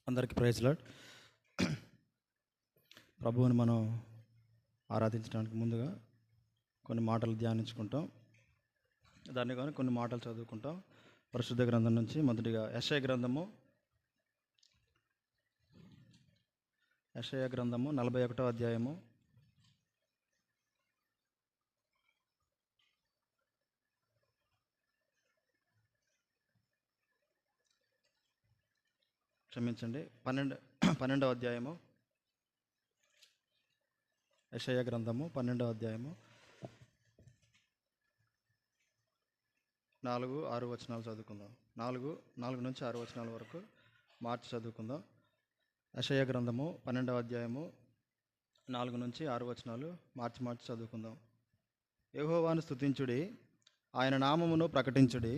అందరికీ praise lord. ప్రభువుని మనం ఆరాధించడానికి ముందుగా కొన్ని మాటలు ధ్యానించుకుంటాం. దాన్ని కానీ కొన్ని మాటలు చదువుకుంటాం. పరిశుద్ధ గ్రంథం నుంచి మొదటిగా యెషయా గ్రంథము 41వ అధ్యాయము. క్షమించండి, 12వ అధ్యాయము. యెషయా గ్రంథము 12వ అధ్యాయము 4-6 వచనాలు చదువుకుందాం. 4 నుంచి 6 వచనాల వరకు మార్చి చదువుకుందాం. యెషయా గ్రంథము 12వ అధ్యాయము 4 నుంచి 6 వచనాలు మార్చి చదువుకుందాం. యెహోవాను స్తుతించుడి, ఆయన నామమును ప్రకటించుడి,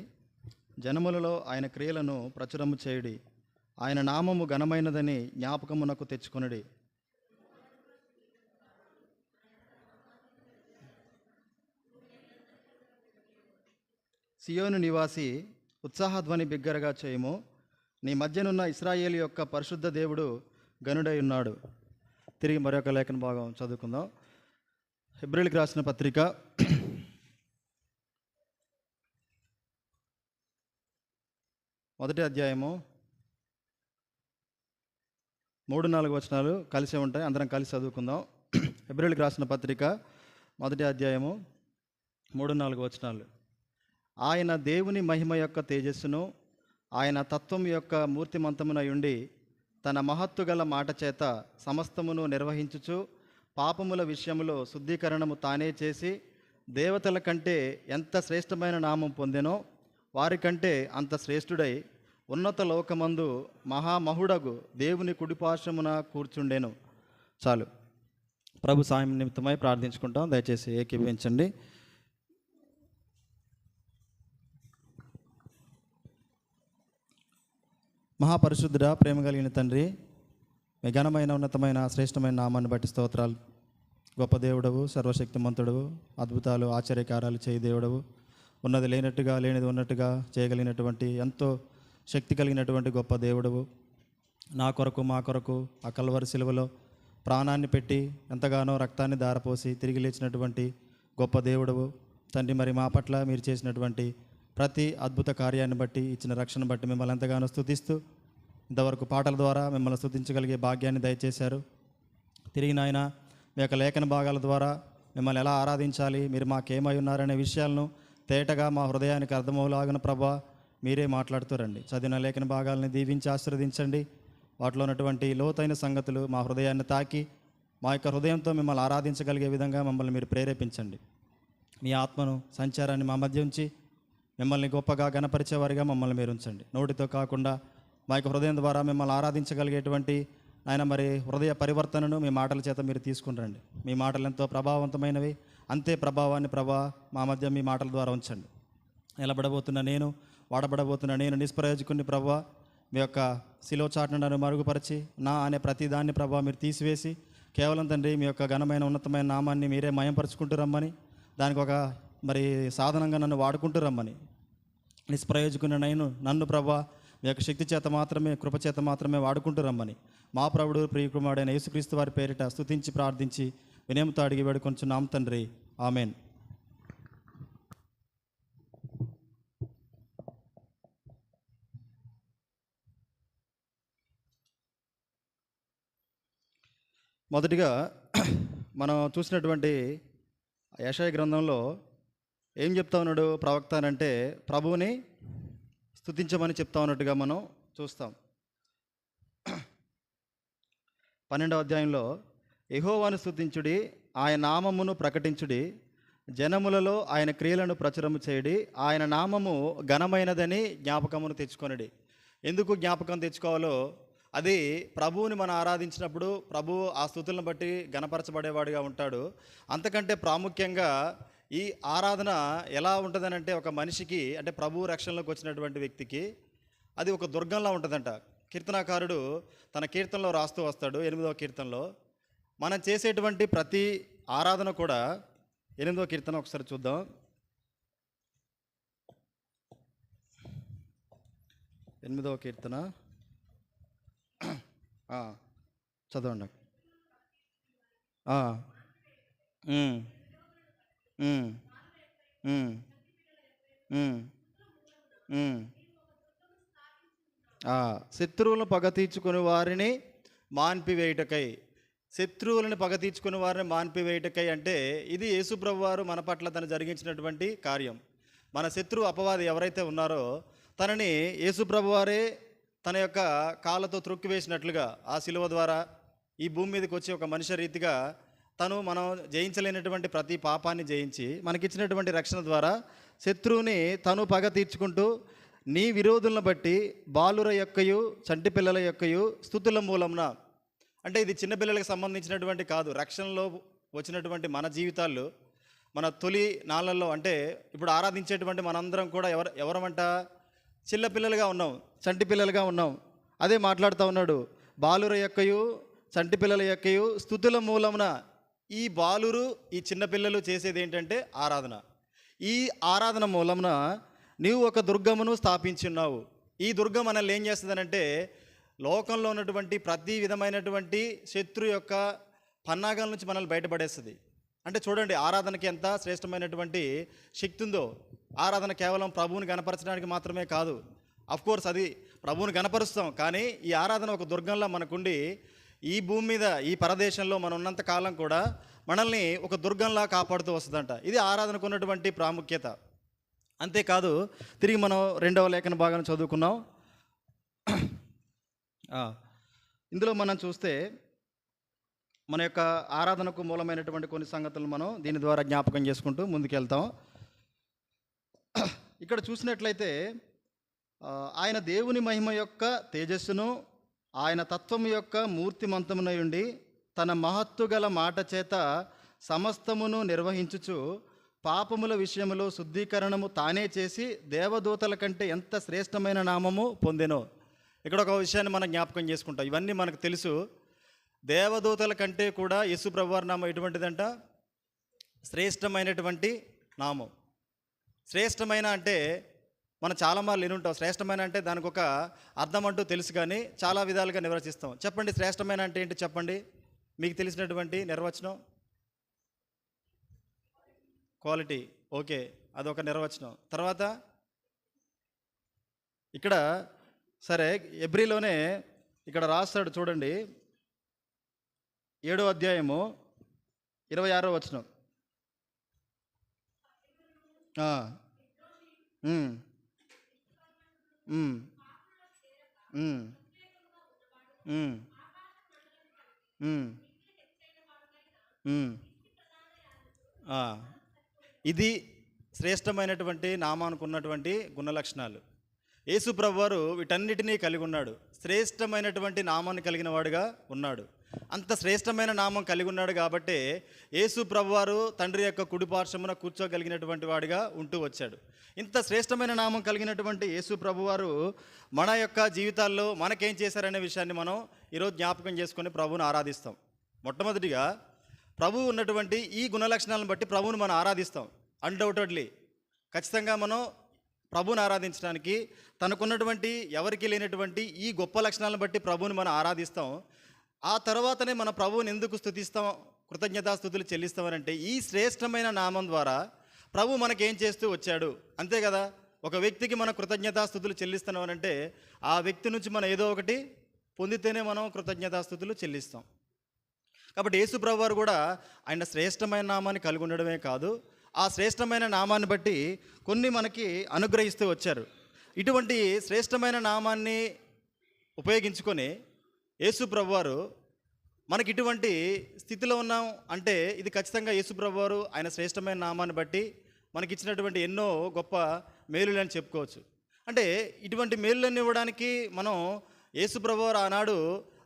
జనములలో ఆయన క్రియలను ప్రచురము చేయుడి. ఆయన నామము ఘనమైనదని జ్ఞాపకమునకు తెచ్చుకొనుడి. సియోను నివాసి, ఉత్సాహధ్వని బిగ్గరగా చేయము. నీ మధ్యనున్న ఇశ్రాయేలు యొక్క పరిశుద్ధ దేవుడు గనుడై ఉన్నాడు. తిరిగి మరొక లేఖన భాగం చదువుకుందాం. హెబ్రీయులకు రాసిన పత్రిక 1వ అధ్యాయము 3-4 వచనాలు కలిసే ఉంటాయి. అందరం కలిసి చదువుకుందాం. హెబ్రీయులకు రాసిన పత్రిక 1వ అధ్యాయము 3-4 వచనాలు. ఆయన దేవుని మహిమ యొక్క తేజస్సును, ఆయన తత్వం యొక్క మూర్తిమంతమునై ఉండి, తన మహత్తు గల మాట చేత సమస్తమును నిర్వహించుచు, పాపముల విషయములో శుద్ధీకరణము తానే చేసి, దేవతల కంటే ఎంత శ్రేష్టమైన నామం పొందెనో వారికంటే అంత శ్రేష్ఠుడై ఉన్నత లోకమందు మహామహుడగు దేవుని కుడిపార్శ్వమున కూర్చుండెను. చాలు. ప్రభు సాయం నిమిత్తమై ప్రార్థించుకుంటాం. దయచేసి ఏకీభవించండి. మహాపరిశుద్ధుడా, ప్రేమ కలిగిన తండ్రి, మీ ఘనమైన ఉన్నతమైన శ్రేష్టమైన నామాన్ని బట్టి స్తోత్రాలు. గొప్ప దేవుడవు, సర్వశక్తిమంతుడవు, అద్భుతాలు ఆశ్చర్యకారాలు చేయి దేవుడవు, ఉన్నది లేనట్టుగా లేనిది ఉన్నట్టుగా చేయగలిగినటువంటి ఎంతో శక్తి కలిగినటువంటి గొప్ప దేవుడవు. నా కొరకు మా కొరకు ఆ కల్వరి సిలువలో ప్రాణాన్ని పెట్టి ఎంతగానో రక్తాన్ని ధారపోసి తిరిగి లేచినటువంటి గొప్ప దేవుడవు తండ్రి. మరి మా పట్ల మీరు చేసినటువంటి ప్రతి అద్భుత కార్యాన్ని బట్టి, ఇచ్చిన రక్షణ బట్టి మిమ్మల్ని ఎంతగానో స్తుతిస్తూ ఇంతవరకు పాటల ద్వారా మిమ్మల్ని స్తుతించగలిగే భాగ్యాన్ని దయచేశారు. తిరిగి నాయన మీ యొక్క లేఖన భాగాల ద్వారా మిమ్మల్ని ఎలా ఆరాధించాలి, మీరు మాకేమై ఉన్నారనే విషయాలను తేటగా మా హృదయానికి అర్థమవులాగిన ప్రభా మీరే మాట్లాడుతారండి. చదివిన లేఖన భాగాలని దీవించి ఆశీర్వదించండి. వాటిలో ఉన్నటువంటి లోతైన సంగతులు మా హృదయాన్ని తాకి మా యొక్క హృదయంతో మిమ్మల్ని ఆరాధించగలిగే విధంగా మమ్మల్ని మీరు ప్రేరేపించండి. మీ ఆత్మను సంచారాన్ని మా మధ్య ఉంచి మిమ్మల్ని గొప్పగా గణపరిచేవారిగా మమ్మల్ని మీరు ఉంచండి. నోటితో కాకుండా మా యొక్క హృదయం ద్వారా మిమ్మల్ని ఆరాధించగలిగేటువంటి ఆయన మరి హృదయ పరివర్తనను మీ మాటల చేత మీరు తీసుకుని. మీ మాటలు ఎంతో ప్రభావవంతమైనవి, అంతే ప్రభావాన్ని మా మధ్య మీ మాటల ద్వారా ఉంచండి. నిలబడబోతున్న నేను, వాడబడబోతున్న నేను నిష్ప్రయోజకుని ప్రభా, మీ యొక్క శిలో చాటును నన్ను మరుగుపరిచి నా అనే ప్రతి దాన్ని మీరు తీసివేసి కేవలం తండ్రి మీ యొక్క ఘనమైన ఉన్నతమైన నామాన్ని మీరే మయంపరుచుకుంటూ రమ్మని, దానికి ఒక మరి సాధనంగా నన్ను వాడుకుంటూ రమ్మని, నిష్ప్రయోజకుని నన్ను ప్రభా మీ యొక్క శక్తి చేత మాత్రమే, కృపచేత మాత్రమే వాడుకుంటూ రమ్మని మా ప్రభుడు ప్రియకుమారుడైన యేసుక్రీస్తు వారి పేరిట స్తుతించి ప్రార్థించి వినయంతో అడిగి వేడుకొంచున్నాం తండ్రి, ఆమెన్. మొదటిగా మనం చూసినటువంటి యెషయా గ్రంథంలో ఏం చెప్తా ఉన్నాడు ప్రవక్త అంటే, ప్రభువుని స్తుతించమని చెప్తా ఉన్నట్టుగా మనం చూస్తాం. 12వ అధ్యాయంలో యెహోవాను స్తుతించుడి, ఆయన నామమును ప్రకటించుడి, జనములలో ఆయన క్రియలను ప్రచురము చేయుడి, ఆయన నామము ఘనమైనదని జ్ఞాపకమును తెచ్చుకొనుడి. ఎందుకు జ్ఞాపకం తెచ్చుకోవాలో, అది ప్రభువుని మనం ఆరాధించినప్పుడు ప్రభువు ఆ స్తుతులను బట్టి ఘనపరచబడేవాడిగా ఉంటాడు. అంతకంటే ప్రాముఖ్యంగా ఈ ఆరాధన ఎలా ఉంటుందని అంటే, ఒక మనిషికి అంటే ప్రభువు రక్షణలోకి వచ్చినటువంటి వ్యక్తికి అది ఒక దుర్గంలా ఉంటుందంట. కీర్తనాకారుడు తన కీర్తనలో రాస్తూ వస్తాడు. 8వ కీర్తనలో మనం చేసేటువంటి ప్రతి ఆరాధన కూడా, 8వ కీర్తన ఒకసారి చూద్దాం. 8వ కీర్తన ఆ, చదవండి. ఆ, ఉమ్, ఉమ్, ఉమ్, ఉమ్, ఉమ్. శత్రువులను పగ తీర్చుకుని వారిని మాన్పివేయుటకై. శత్రువులను పగ తీర్చుకుని వారిని మాన్పివేయుటకై అంటే ఇది యేసుప్రభు వారు మన పట్ల తను జరిగించినటువంటి కార్యం. మన శత్రువు అపవాది ఎవరైతే ఉన్నారో తనని యేసుప్రభు వారే తన యొక్క కాళ్ళతో త్రొక్కివేసినట్లుగా ఆ శిలువ ద్వారా ఈ భూమి మీదకి వచ్చి ఒక మనిషి రీతిగా తను మనం జయించలేనటువంటి ప్రతి పాపాన్ని జయించి మనకిచ్చినటువంటి రక్షణ ద్వారా శత్రువుని తను పగ తీర్చుకుంటూ నీ విరోధులను బట్టి బాలుర యొక్కయు చంటి పిల్లల యొక్కయు స్తుతుల మూలంన, అంటే ఇది చిన్నపిల్లలకు సంబంధించినటువంటి కాదు, రక్షణలో వచ్చినటువంటి మన జీవితాల్లో మన తొలి నాళ్ళల్లో, అంటే ఇప్పుడు ఆరాధించేటువంటి మనందరం కూడా ఎవరమంట చిన్నపిల్లలుగా ఉన్నాం, చంటి పిల్లలుగా ఉన్నాం. అదే మాట్లాడుతూ ఉన్నాడు, బాలుర యొక్కయు చంటి పిల్లల యొక్కయు స్తుతుల మూలమున. ఈ బాలురు ఈ చిన్నపిల్లలు చేసేది ఏంటంటే ఆరాధన. ఈ ఆరాధన మూలమున నీవు ఒక దుర్గమును స్థాపించున్నావు. ఈ దుర్గం మనల్ని ఏం చేస్తుందనంటే లోకంలో ఉన్నటువంటి ప్రతి విధమైనటువంటి శత్రు యొక్క పన్నాగాల నుంచి మనల్ని బయటపడేస్తుంది. అంటే చూడండి ఆరాధనకి ఎంత శ్రేష్టమైనటువంటి శక్తి ఉందో. ఆరాధన కేవలం ప్రభువుని గణపరచడానికి మాత్రమే కాదు. అఫ్కోర్స్ అది ప్రభువుని గణపరుస్తాం, కానీ ఈ ఆరాధన ఒక దుర్గంలా మనకుండి ఈ భూమి మీద ఈ పరదేశంలో మనం ఉన్నంత కాలం కూడా మనల్ని ఒక దుర్గంలా కాపాడుతూ వస్తుందంట. ఇది ఆరాధనకు ఉన్నటువంటి ప్రాముఖ్యత. అంతేకాదు తిరిగి మనం 2వ లేఖన భాగాన్ని చదువుకున్నాం. ఇందులో మనం చూస్తే మన యొక్క ఆరాధనకు మూలమైనటువంటి కొన్ని సంగతులు మనం దీని ద్వారా జ్ఞాపకం చేసుకుంటూ ముందుకెళ్తాం. ఇక్కడ చూసినట్లయితే ఆయన దేవుని మహిమ యొక్క తేజస్సును, ఆయన తత్వం యొక్క మూర్తిమంతమునై ఉండి తన మహత్తు గల మాట చేత సమస్తమును నిర్వహించుచు పాపముల విషయములో శుద్ధీకరణము తానే చేసి దేవదూతల కంటే ఎంత శ్రేష్టమైన నామము పొందెనో. ఇక్కడ ఒక విషయాన్ని మనం జ్ఞాపకం చేసుకుంటాం. ఇవన్నీ మనకు తెలుసు. దేవదూతల కంటే కూడా యేసు ప్రభువారి నామం ఎటువంటిదంట? శ్రేష్టమైనటువంటి నామం. శ్రేష్టమైన అంటే మనం చాలా మార్లు వినుంటాం. శ్రేష్టమైన అంటే దానికి ఒక అర్థం అంటూ తెలుసు, కానీ చాలా విధాలుగా నిర్వచిస్తాం. చెప్పండి, శ్రేష్టమైన అంటే ఏంటి చెప్పండి, మీకు తెలిసినటువంటి నిర్వచనం. క్వాలిటీ, ఓకే, అదొక నిర్వచనం. తర్వాత ఇక్కడ సరే ఎబ్రిలోనే ఇక్కడ రాస్తాడు చూడండి, 7వ అధ్యాయము 26వ వచనం. ఇది శ్రేష్టమైనటువంటి నామానికి ఉన్నటువంటి గుణ లక్షణాలు. యేసు ప్రభువారు వీటన్నిటినీ కలిగి ఉన్నాడు. శ్రేష్టమైనటువంటి నామాన్ని కలిగిన వాడుగా ఉన్నాడు. అంత శ్రేష్టమైన నామం కలిగి ఉన్నాడు కాబట్టే యేసు ప్రభువారు తండ్రి యొక్క కుడిపార్శ్వమున కూర్చోగలిగినటువంటి వాడిగా ఉంటూ వచ్చాడు. ఇంత శ్రేష్టమైన నామం కలిగినటువంటి యేసు ప్రభువారు మన యొక్క జీవితాల్లో మనకేం చేశారనే విషయాన్ని మనం ఈరోజు జ్ఞాపకం చేసుకొని ప్రభువుని ఆరాధిస్తాం. మొట్టమొదటిగా ప్రభువు ఉన్నటువంటి ఈ గుణలక్షణాలను బట్టి ప్రభువుని మనం ఆరాధిస్తాం. అన్డౌటెడ్లీ ఖచ్చితంగా మనం ప్రభువుని ఆరాధించడానికి తనకున్నటువంటి ఎవరికి లేనటువంటి ఈ గొప్ప లక్షణాలను బట్టి ప్రభువుని మనం ఆరాధిస్తాం. ఆ తర్వాతనే మన ప్రభువుని ఎందుకు స్తుతిస్తాం, కృతజ్ఞతాస్తుతులు చెల్లిస్తామనంటే ఈ శ్రేష్టమైన నామం ద్వారా ప్రభు మనకేం చేస్తూ వచ్చాడు, అంతే కదా. ఒక వ్యక్తికి మనం కృతజ్ఞతాస్తుతులు చెల్లిస్తున్నామనంటే ఆ వ్యక్తి నుంచి మనం ఏదో ఒకటి పొందితేనే మనం కృతజ్ఞతాస్తుతులు చెల్లిస్తాం. కాబట్టి యేసు ప్రభు వారు కూడా ఆయన శ్రేష్టమైన నామాన్ని కలిగి ఉండడమే కాదు, ఆ శ్రేష్టమైన నామాన్ని బట్టి కొన్ని మనకి అనుగ్రహిస్తూ వచ్చారు. ఇటువంటి శ్రేష్టమైన నామాన్ని ఉపయోగించుకొని యేసు ప్రభువారు మనకి ఇటువంటి స్థితిలో ఉన్నాం అంటే ఇది ఖచ్చితంగా యేసు ప్రభువారు ఆయన శ్రేష్టమైన నామాన్ని బట్టి మనకిచ్చినటువంటి ఎన్నో గొప్ప మేలులని చెప్పుకోవచ్చు. అంటే ఇటువంటి మేలులన్నీ ఇవ్వడానికి మనం యేసు ప్రభువారు ఆనాడు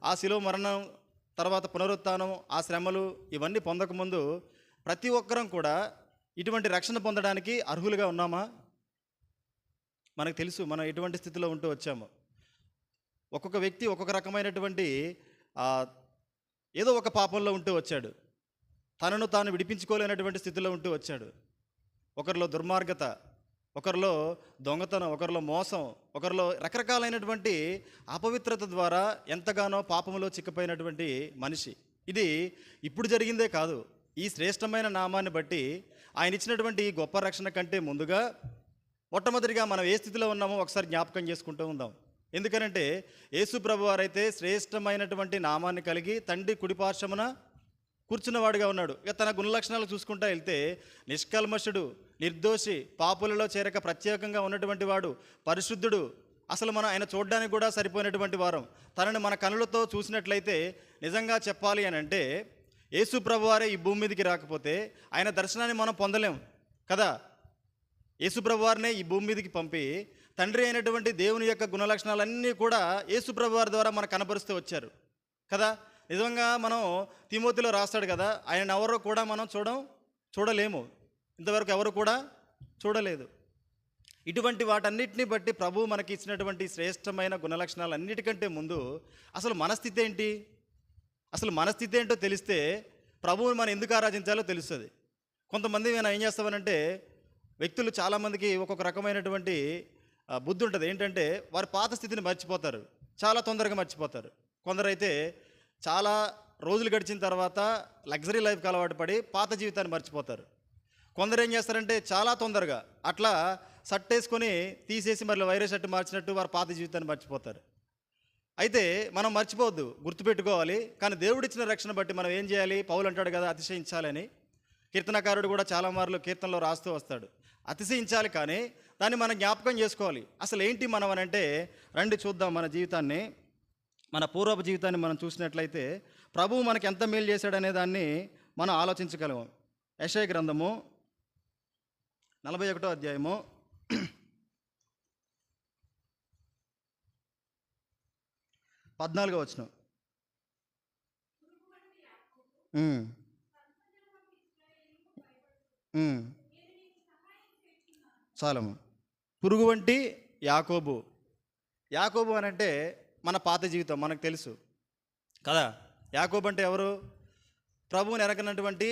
ఆ శిలువ మరణం తర్వాత పునరుత్థానం, ఆ శ్రమలు ఇవన్నీ పొందకముందు ప్రతి ఒక్కరం కూడా ఇటువంటి రక్షణ పొందడానికి అర్హులుగా ఉన్నామా? మనకు తెలుసు మనం ఎటువంటి స్థితిలో ఉంటూ వచ్చాము. ఒక్కొక్క వ్యక్తి ఒక్కొక్క రకమైనటువంటి ఏదో ఒక పాపంలో ఉంటూ వచ్చాడు. తనను తాను విడిపించుకోలేనటువంటి స్థితిలో ఉంటూ వచ్చాడు. ఒకరిలో దుర్మార్గత, ఒకరిలో దొంగతనం, ఒకరిలో మోసం, ఒకరిలో రకరకాలైనటువంటి అపవిత్రత ద్వారా ఎంతగానో పాపంలో చిక్కిపోయినటువంటి మనిషి. ఇది ఇప్పుడు జరిగిందే కాదు. ఈ శ్రేష్టమైన నామాన్ని బట్టి ఆయన ఇచ్చినటువంటి ఈ గొప్ప రక్షణ కంటే ముందుగా మొట్టమొదటిగా మనం ఏ స్థితిలో ఉన్నామో ఒకసారి జ్ఞాపకం చేసుకుంటూ ఉందాం. ఎందుకనంటే యేసు ప్రభు వారైతే శ్రేష్టమైనటువంటి నామాన్ని కలిగి తండ్రి కుడిపార్శ్వమున కూర్చున్నవాడుగా ఉన్నాడు. ఇక తన గుణలక్షణాలు చూసుకుంటా వెళ్తే నిష్కల్మషుడు, నిర్దోషి, పాపులలో చేరక ప్రత్యేకంగా ఉన్నటువంటి వాడు, పరిశుద్ధుడు. అసలు మనం ఆయన చూడడానికి కూడా సరిపోయినటువంటి వారం. తనని మన కనులతో చూసినట్లయితే నిజంగా చెప్పాలి అని అంటే యేసు ప్రభు వారే ఈ భూమి మీదకి రాకపోతే ఆయన దర్శనాన్ని మనం పొందలేం కదా. యేసు ప్రభు వారినే ఈ భూమి మీదకి పంపి తండ్రి అయినటువంటి దేవుని యొక్క గుణలక్షణాలన్నీ కూడా యేసు ప్రభు వారి ద్వారా మనకు కనపరుస్తూ వచ్చారు కదా. నిజంగా మనం తిమోతిలో రాస్తాడు కదా, ఆయన ఎవరో కూడా మనం చూడలేము, ఇంతవరకు ఎవరు కూడా చూడలేదు. ఇటువంటి వాటన్నిటిని బట్టి ప్రభు మనకి ఇచ్చినటువంటి శ్రేష్టమైన గుణలక్షణాలు అన్నిటికంటే ముందు అసలు మనస్థితి ఏంటి, అసలు మనస్థితి ఏంటో తెలిస్తే ప్రభువుని మనం ఎందుకు ఆరాధించాలో తెలుస్తుంది. కొంతమంది మనం ఏం చేస్తామనంటే వ్యక్తులు చాలామందికి ఒక్కొక్క రకమైనటువంటి బుద్ధి ఉంటుంది. ఏంటంటే వారి పాత స్థితిని మర్చిపోతారు, చాలా తొందరగా మర్చిపోతారు. కొందరైతే చాలా రోజులు గడిచిన తర్వాత లగ్జరీ లైఫ్కి అలవాటు పడి పాత జీవితాన్ని మర్చిపోతారు. కొందరు ఏం చేస్తారంటే చాలా తొందరగా అట్లా షర్ట్ వేసుకొని తీసేసి మళ్ళీ వైరే షర్ట్ మార్చినట్టు వారు పాత జీవితాన్ని మర్చిపోతారు. అయితే మనం మర్చిపోవద్దు, గుర్తుపెట్టుకోవాలి. కానీ దేవుడిచ్చిన రక్షణ బట్టి మనం ఏం చేయాలి? పౌలు అంటాడు కదా, అతిశయించాలని. కీర్తనకారుడు కూడా చాలా మార్లు కీర్తనలో రాస్తూ వస్తాడు, అతిశయించాలి. కానీ దాన్ని మనం జ్ఞాపకం చేసుకోవాలి. అసలు ఏంటి మనం అని అంటే రండి చూద్దాం మన జీవితాన్ని, మన పూర్వపు జీవితాన్ని మనం చూసినట్లయితే ప్రభువు మనకి ఎంత మేలు చేశాడనే దాన్ని మనం ఆలోచించగలము. యెషయా గ్రంథము 41వ అధ్యాయము 14వ వచనం. చాలము. పురుగు వంటి యాకోబు. యాకోబు అని అంటే మన పాత జీవితం మనకు తెలుసు కదా. యాకోబు అంటే ఎవరు? ప్రభువుని ఎరగనటువంటి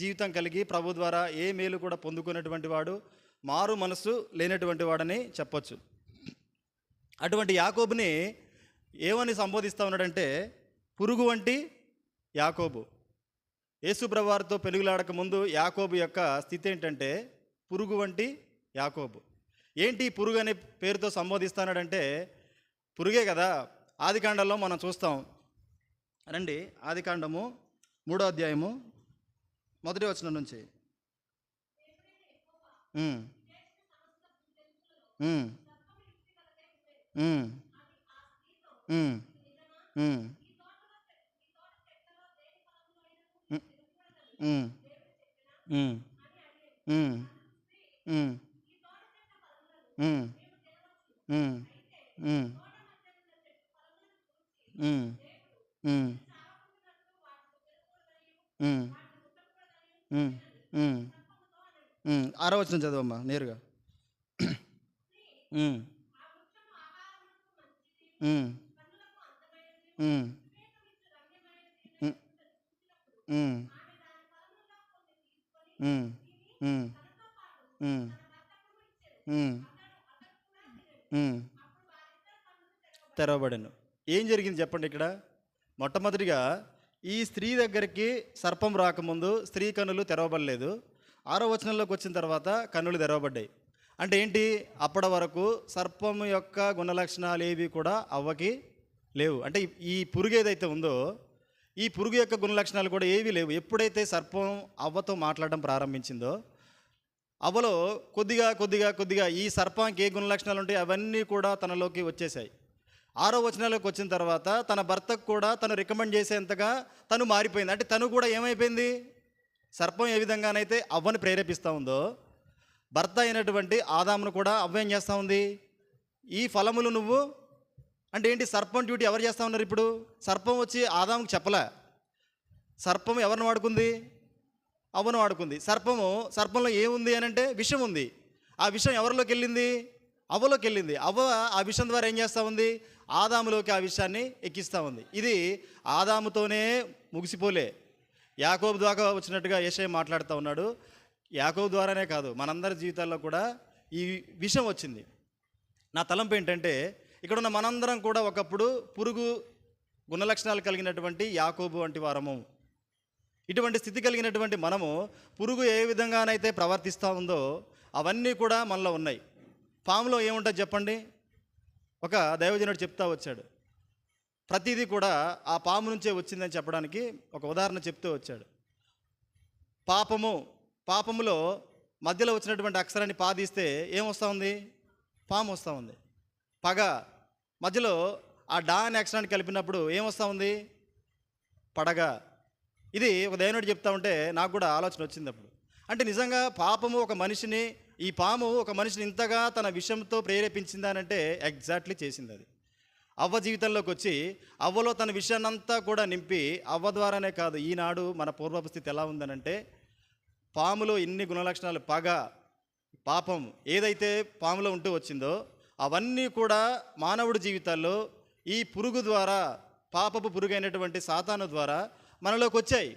జీవితం కలిగి ప్రభు ద్వారా ఏ మేలు కూడా పొందుకున్నటువంటి వాడు, మారు మనస్సు లేనటువంటి వాడని చెప్పొచ్చు. అటువంటి యాకోబుని ఏమని సంబోధిస్తూ ఉన్నాడంటే పురుగు వంటి యాకోబు. యేసు ప్రభు వారితో పెనుగులాడక ముందు యాకోబు యొక్క స్థితి ఏంటంటే పురుగు వంటి యాకోబు. ఏంటి పురుగు అనే పేరుతో సంబోధిస్తున్నాడంటే పురుగే కదా. ఆదికాండంలో మనం చూస్తాం, రండి ఆదికాండము 3వ అధ్యాయము 1వ వచనం నుంచి. ఆరో వచనం చదవమ్మా నేరుగా. తెరవబడను. ఏం జరిగింది చెప్పండి ఇక్కడ? మొట్టమొదటిగా ఈ స్త్రీ దగ్గరికి సర్పం రాకముందు స్త్రీ కన్నులు తెరవబడలేదు. 6వ వచనంలోకి వచ్చిన తర్వాత కన్నులు తెరవబడ్డాయి. అంటే ఏంటి? అప్పటి వరకు సర్పం యొక్క గుణలక్షణాలు ఏవి కూడా అవ్వకి లేవు. అంటే ఈ పురుగు ఏదైతే ఉందో ఈ పురుగు యొక్క గుణలక్షణాలు కూడా ఏవీ లేవు. ఎప్పుడైతే సర్పం అవ్వతో మాట్లాడడం ప్రారంభించిందో అవ్వలో కొద్దిగా కొద్దిగా కొద్దిగా ఈ సర్పానికి ఏ గుణలక్షణాలు ఉంటాయి అవన్నీ కూడా తనలోకి వచ్చేసాయి. 6వ వచనంలోకి వచ్చిన తర్వాత తన భర్తకు కూడా తను రికమెండ్ చేసేంతగా తను మారిపోయింది. అంటే తను కూడా ఏమైపోయింది? సర్పం ఏ విధంగానైతే అవ్వని ప్రేరేపిస్తూ ఉందో భర్త అయినటువంటి ఆదామును కూడా అవ్వ ఏం చేస్తూ ఉంది? ఈ ఫలములు నువ్వు అంటే ఏంటి? సర్పం డ్యూటీ ఎవరు చేస్తూ ఉన్నారు ఇప్పుడు? సర్పం వచ్చి ఆదాముకు చెప్పలే. సర్పం ఎవరిని వాడుకుంది? అవ్వను వాడుకుంది. సర్పంలో ఏముంది అని అంటే విషం ఉంది. ఆ విషం ఎవరిలోకి వెళ్ళింది? అవ్వలోకి వెళ్ళింది. అవ్వ ఆ విషయం ద్వారా ఏం చేస్తూ ఉంది? ఆదాములోకి ఆ విషయాన్ని ఎక్కిస్తూ ఉంది. ఇది ఆదాముతోనే ముగిసిపోలే, యాకోబు ద్వారా వచ్చినట్టుగా యేషయా మాట్లాడుతూ ఉన్నాడు. యాకోబు ద్వారానే కాదు, మనందరి జీవితాల్లో కూడా ఈ విషయం వచ్చింది. నా తలంపు ఏంటంటే, ఇక్కడ ఉన్న మనందరం కూడా ఒకప్పుడు పురుగు గుణలక్షణాలు కలిగినటువంటి యాకోబు వంటి వారము. ఇటువంటి స్థితి కలిగినటువంటి మనము పురుగు ఏ విధంగానైతే ప్రవర్తిస్తూ ఉందో అవన్నీ కూడా మనలో ఉన్నాయి. పాములో ఏముంటుంది చెప్పండి? ఒక దైవజనుడు చెప్తా వచ్చాడు, ప్రతిదీ కూడా ఆ పాము నుంచే వచ్చిందని చెప్పడానికి ఒక ఉదాహరణ చెప్తూ వచ్చాడు. పాపములో మధ్యలో వచ్చినటువంటి అక్షరాన్ని పాదిస్తే ఏమొస్తూ ఉంది? పాము వస్తూ ఉంది. పగ మధ్యలో ఆ డా అనే అక్షరాన్ని కలిపినప్పుడు ఏమొస్తూ ఉంది? పడగ. ఇది ఒక దైవనుడు చెప్తా ఉంటే నాకు కూడా ఆలోచన వచ్చింది అప్పుడు. అంటే నిజంగా పాపము ఒక మనిషిని, ఈ పాము ఒక మనిషిని ఇంతగా తన విషయంతో ప్రేరేపించిందానంటే ఎగ్జాక్ట్లీ చేసింది అది. అవ్వ జీవితంలోకి వచ్చి అవ్వలో తన విషయాన్నంతా కూడా నింపి, అవ్వ ద్వారానే కాదు, ఈనాడు మన పూర్వపు స్థితి ఎలా ఉందనంటే, పాములో ఇన్ని గుణలక్షణాలు, పగ, పాపం ఏదైతే పాములో ఉంటూ వచ్చిందో అవన్నీ కూడా మానవుడి జీవితాల్లో ఈ పురుగు ద్వారా, పాపపు పురుగు అయినటువంటి సాతాను ద్వారా మనలోకి వచ్చాయి.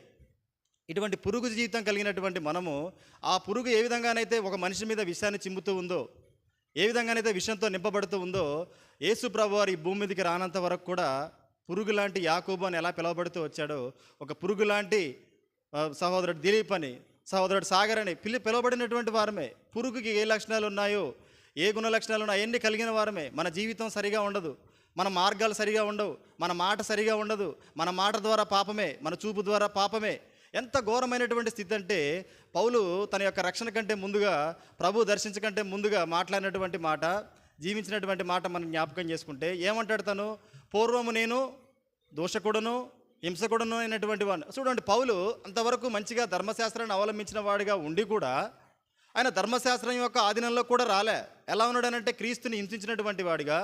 ఇటువంటి పురుగు జీవితం కలిగినటువంటి మనము ఆ పురుగు ఏ విధంగానైతే ఒక మనిషి మీద విషాన్ని చిమ్ముతూ ఉందో, ఏ విధంగానైతే విషంతో నింపబడుతూ ఉందో, యేసు ప్రభు వారు ఈ భూమి మీదకి రానంత వరకు కూడా పురుగు లాంటి యాకోబు అని ఎలా పిలువబడుతూ వచ్చాడో, ఒక పురుగు లాంటి సహోదరుడు దిలీప్ అని, సహోదరుడు సాగర్ అని పిలువబడినటువంటి వారమే. పురుగుకి ఏ లక్షణాలు ఉన్నాయో, ఏ గుణ లక్షణాలు ఉన్నాయో అవన్నీ కలిగిన వారమే. మన జీవితం సరిగా ఉండదు, మన మార్గాలు సరిగా ఉండవు, మన మాట సరిగా ఉండదు, మన మాట ద్వారా పాపమే, మన చూపు ద్వారా పాపమే. ఎంత ఘోరమైనటువంటి స్థితి అంటే, పౌలు తన యొక్క రక్షణ కంటే ముందుగా, ప్రభు దర్శించకంటే ముందుగా మాట్లాడినటువంటి మాట, జీవించినటువంటి మాట మనం జ్ఞాపకం చేసుకుంటే ఏమంటాడు తను? పూర్వము నేను దోషకుడను, హింసకుడను అయినటువంటి వాడు. చూడండి, పౌలు అంతవరకు మంచిగా ధర్మశాస్త్రాన్ని అవలంబించిన వాడిగా ఉండి కూడా ఆయన ధర్మశాస్త్రం యొక్క ఆధీనంలో కూడా రాలే. ఎలా ఉన్నాడనంటే, క్రీస్తుని హింసించినటువంటి వాడిగా,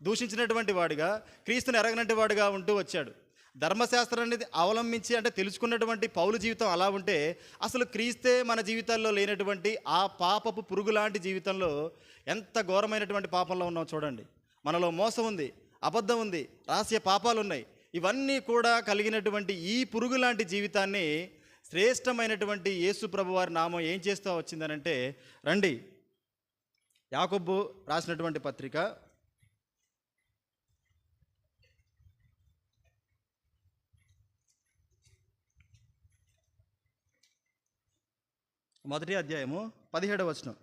దూషించినటువంటి వాడిగా, క్రీస్తుని ఎరగనటువంటి వాడిగా ఉంటూ వచ్చాడు. ధర్మశాస్త్రాన్ని అవలంబించి అంటే తెలుసుకున్నటువంటి పౌలు జీవితం అలా ఉంటే, అసలు క్రీస్తే మన జీవితాల్లో లేనటువంటి ఆ పాపపు పురుగు లాంటి జీవితంలో ఎంత ఘోరమైనటువంటి పాపంలో ఉన్నాం చూడండి. మనలో మోసం ఉంది, అబద్ధం ఉంది, రహస్య పాపాలు ఉన్నాయి. ఇవన్నీ కూడా కలిగినటువంటి ఈ పురుగు లాంటి జీవితాన్ని శ్రేష్టమైనటువంటి యేసు ప్రభు వారి నామం ఏం చేస్తూ వచ్చిందనంటే, రండి, యాకోబు రాసినటువంటి పత్రిక మొదటి అధ్యాయము 17వ వచనం.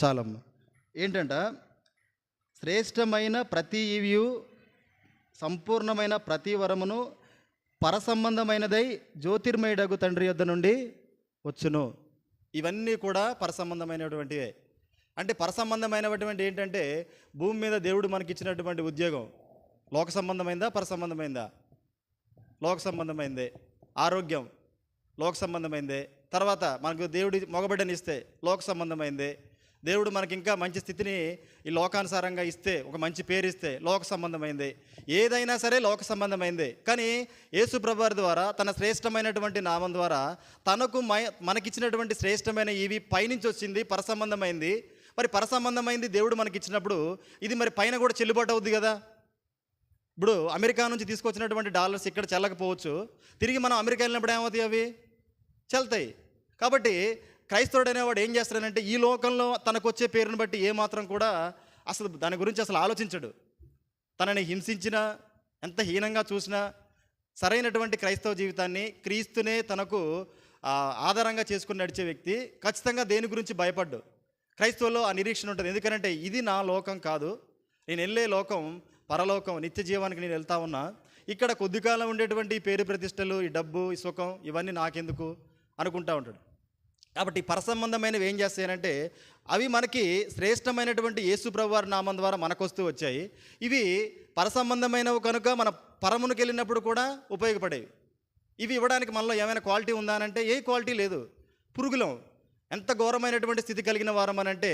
చాలమ్మ. ఏంటంట, శ్రేష్టమైన ప్రతి ఈవియు, సంపూర్ణమైన ప్రతి వరమును పరసంబంధమైనదై జ్యోతిర్మయుడగు తండ్రి యొద్ద నుండి వచ్చును. ఇవన్నీ కూడా పరసంబంధమైనటువంటివే. అంటే పరసంబంధమైనటువంటి ఏంటంటే, భూమి మీద దేవుడు మనకిచ్చినటువంటి ఉద్యోగం లోక సంబంధమైందా, పరసంబంధమైందా? లోక సంబంధమైందే. ఆరోగ్యం లోక సంబంధమైందే. తర్వాత మనకు దేవుడి మగబిడ్డనిస్తే లోక సంబంధమైందే. దేవుడు మనకి ఇంకా మంచి స్థితిని ఈ లోకానుసారంగా ఇస్తే, ఒక మంచి పేరు ఇస్తే లోక సంబంధమైంది. ఏదైనా సరే లోక సంబంధమైంది. కానీ యేసు ప్రభువారి ద్వారా, తన శ్రేష్టమైనటువంటి నామం ద్వారా తనకు మనకిచ్చినటువంటి శ్రేష్టమైన ఇవి పైనుంచి వచ్చింది, పరసంబంధమైంది. మరి పరసంబంధమైంది దేవుడు మనకిచ్చినప్పుడు ఇది మరి పైన కూడా చెల్లుబాటు అవుద్ది కదా. ఇప్పుడు అమెరికా నుంచి తీసుకొచ్చినటువంటి డాలర్స్ ఇక్కడ చెల్లకపోవచ్చు, తిరిగి మనం అమెరికా వెళ్ళినప్పుడు ఏమవుతాయి? అవి చెల్తాయి. కాబట్టి క్రైస్తవుడు అనేవాడు ఏం చేస్తాడంటే, ఈ లోకంలో తనకు వచ్చే పేరుని బట్టి ఏమాత్రం కూడా అసలు దాని గురించి అసలు ఆలోచించడు. తనని హింసించినా, ఎంత హీనంగా చూసినా, సరైనటువంటి క్రైస్తవ జీవితాన్ని, క్రీస్తునే తనకు ఆధారంగా చేసుకుని నడిచే వ్యక్తి ఖచ్చితంగా దేని గురించి భయపడ్డు. క్రైస్తవుల్లో ఆ నిరీక్షణ ఉంటుంది. ఎందుకంటే ఇది నా లోకం కాదు, నేను వెళ్ళే లోకం పరలోకం, నిత్య జీవానికి నేను వెళ్తా ఉన్నా. ఇక్కడ కొద్ది కాలం ఉండేటువంటి పేరు ప్రతిష్టలు, ఈ డబ్బు, ఈ సుఖం, ఇవన్నీ నాకెందుకు అనుకుంటా ఉంటాడు. కాబట్టి పరసంబంధమైనవి ఏం చేస్తాయనంటే, అవి మనకి శ్రేష్టమైనటువంటి యేసు ప్రభువారి నామం ద్వారా మనకొస్తూ వచ్చాయి. ఇవి పరసంబంధమైనవి కనుక మన పరమునికి వెళ్ళినప్పుడు కూడా ఉపయోగపడేవి. ఇవి ఇవ్వడానికి మనలో ఏమైనా క్వాలిటీ ఉందా అంటే ఏ క్వాలిటీ లేదు. పురుగులం. ఎంత ఘోరమైనటువంటి స్థితి కలిగిన వారం అనంటే,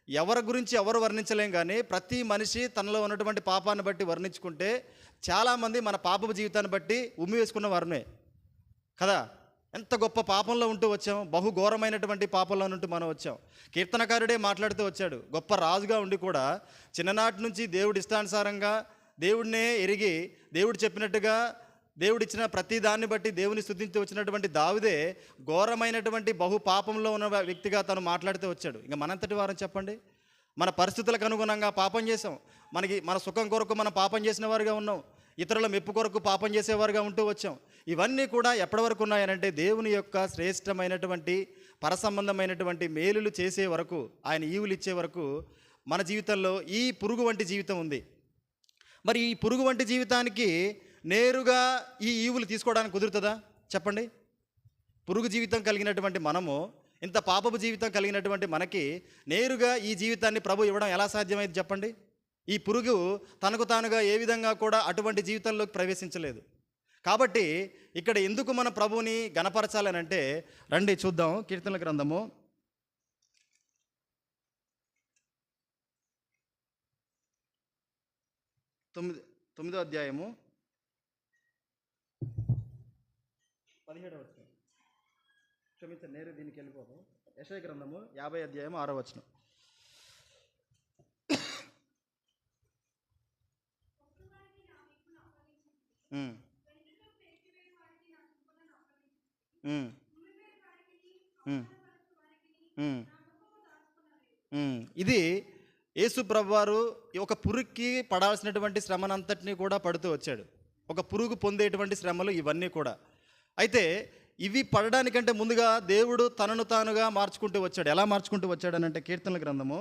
ఎవరి గురించి ఎవరు వర్ణించలేం. కానీ ప్రతి మనిషి తనలో ఉన్నటువంటి పాపాన్ని బట్టి వర్ణించుకుంటే, చాలామంది మన పాపపు జీవితాన్ని బట్టి ఉమ్మి వేసుకున్న వారమే కదా. ఎంత గొప్ప పాపంలో ఉంటూ వచ్చాం, బహు ఘోరమైనటువంటి పాపంలో నుండి మనం వచ్చాం. కీర్తనకారుడే మాట్లాడుతూ వచ్చాడు, గొప్ప రాజుగా ఉండి కూడా చిన్ననాటి నుంచి దేవుడి ఇష్టానుసారంగా దేవుడినే ఎరిగి దేవుడు చెప్పినట్టుగా దేవుడిచ్చిన ప్రతి దాన్ని బట్టి దేవుని స్తుతించి వచ్చినటువంటి దావీదే ఘోరమైనటువంటి బహు పాపంలో ఉన్న వ్యక్తిగా తను మాట్లాడుతూ వచ్చాడు. ఇంకా మనంతటి వారం చెప్పండి, మన పరిస్థితులకు అనుగుణంగా పాపం చేసాం, మన సుఖం కొరకు మనం పాపం చేసిన వారుగా ఉన్నాం, ఇతరుల మెప్పు కొరకు పాపం చేసేవారుగా ఉంటూ వచ్చాం. ఇవన్నీ కూడా ఎప్పటి వరకు ఉన్నాయనంటే దేవుని యొక్క శ్రేష్టమైనటువంటి పరసంబంధమైనటువంటి మేలులు చేసే వరకు, ఆయన ఈవులు ఇచ్చే వరకు మన జీవితంలో ఈ పురుగు వంటి జీవితం ఉంది. మరి ఈ పురుగు వంటి జీవితానికి నేరుగా ఈ ఈవులు తీసుకోవడానికి కుదురుతుందా చెప్పండి? పురుగు జీవితం కలిగినటువంటి మనము, ఇంత పాపపు జీవితం కలిగినటువంటి మనకి నేరుగా ఈ జీవితాన్ని ప్రభు ఇవ్వడం ఎలా సాధ్యమైంది చెప్పండి? ఈ పురుగు తనకు తానుగా ఏ విధంగా కూడా అటువంటి జీవితంలోకి ప్రవేశించలేదు. కాబట్టి ఇక్కడ ఎందుకు మన ప్రభువుని గణపరచాలనంటే, రండి చూద్దాం. కీర్తనల గ్రంథము 9వ అధ్యాయము 17వ వచనం. క్షమించండి, నేరు దీనికి వెళ్ళిపోతాం. యెషయా గ్రంథము 50వ అధ్యాయము 6వ వచనం. ఇది యేసు ప్రభువారు ఒక పురుగుకి పడాల్సినటువంటి శ్రమనంతటినీ కూడా పడుతూ వచ్చాడు. ఒక పురుగు పొందేటువంటి శ్రమలు ఇవన్నీ కూడా. అయితే ఇవి పడడానికంటే ముందుగా దేవుడు తనను తానుగా మార్చుకుంటూ వచ్చాడు. ఎలా మార్చుకుంటూ వచ్చాడనంటే, కీర్తనల గ్రంథము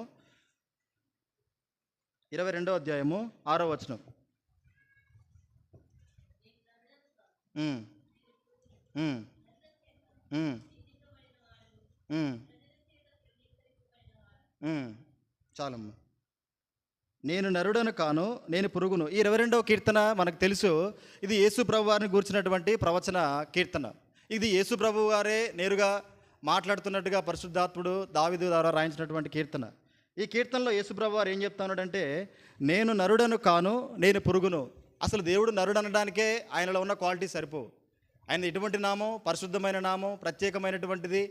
22వ అధ్యాయము 6వ వచనం. చాలమ్మ. నేను నరుడను కాను, నేను పురుగును. ఈ 22వ కీర్తన మనకు తెలుసు, ఇది యేసు ప్రభు వారిని గూర్చినటువంటి ప్రవచన కీర్తన. ఇది యేసు ప్రభు వారే నేరుగా మాట్లాడుతున్నట్టుగా పరిశుద్ధాత్ముడు దావీదు ద్వారా రాయించినటువంటి కీర్తన. ఈ కీర్తనలో యేసు ప్రభు వారు ఏం చెప్తున్నాడంటే, నేను నరుడను కాను, నేను పురుగును. అసలు దేవుడు నరుడు అనడానికే ఆయనలో ఉన్న క్వాలిటీ సరిపోవు. ఆయన ఎటువంటి నామం? పరిశుద్ధమైన నామం, ప్రత్యేకమైనటువంటిది,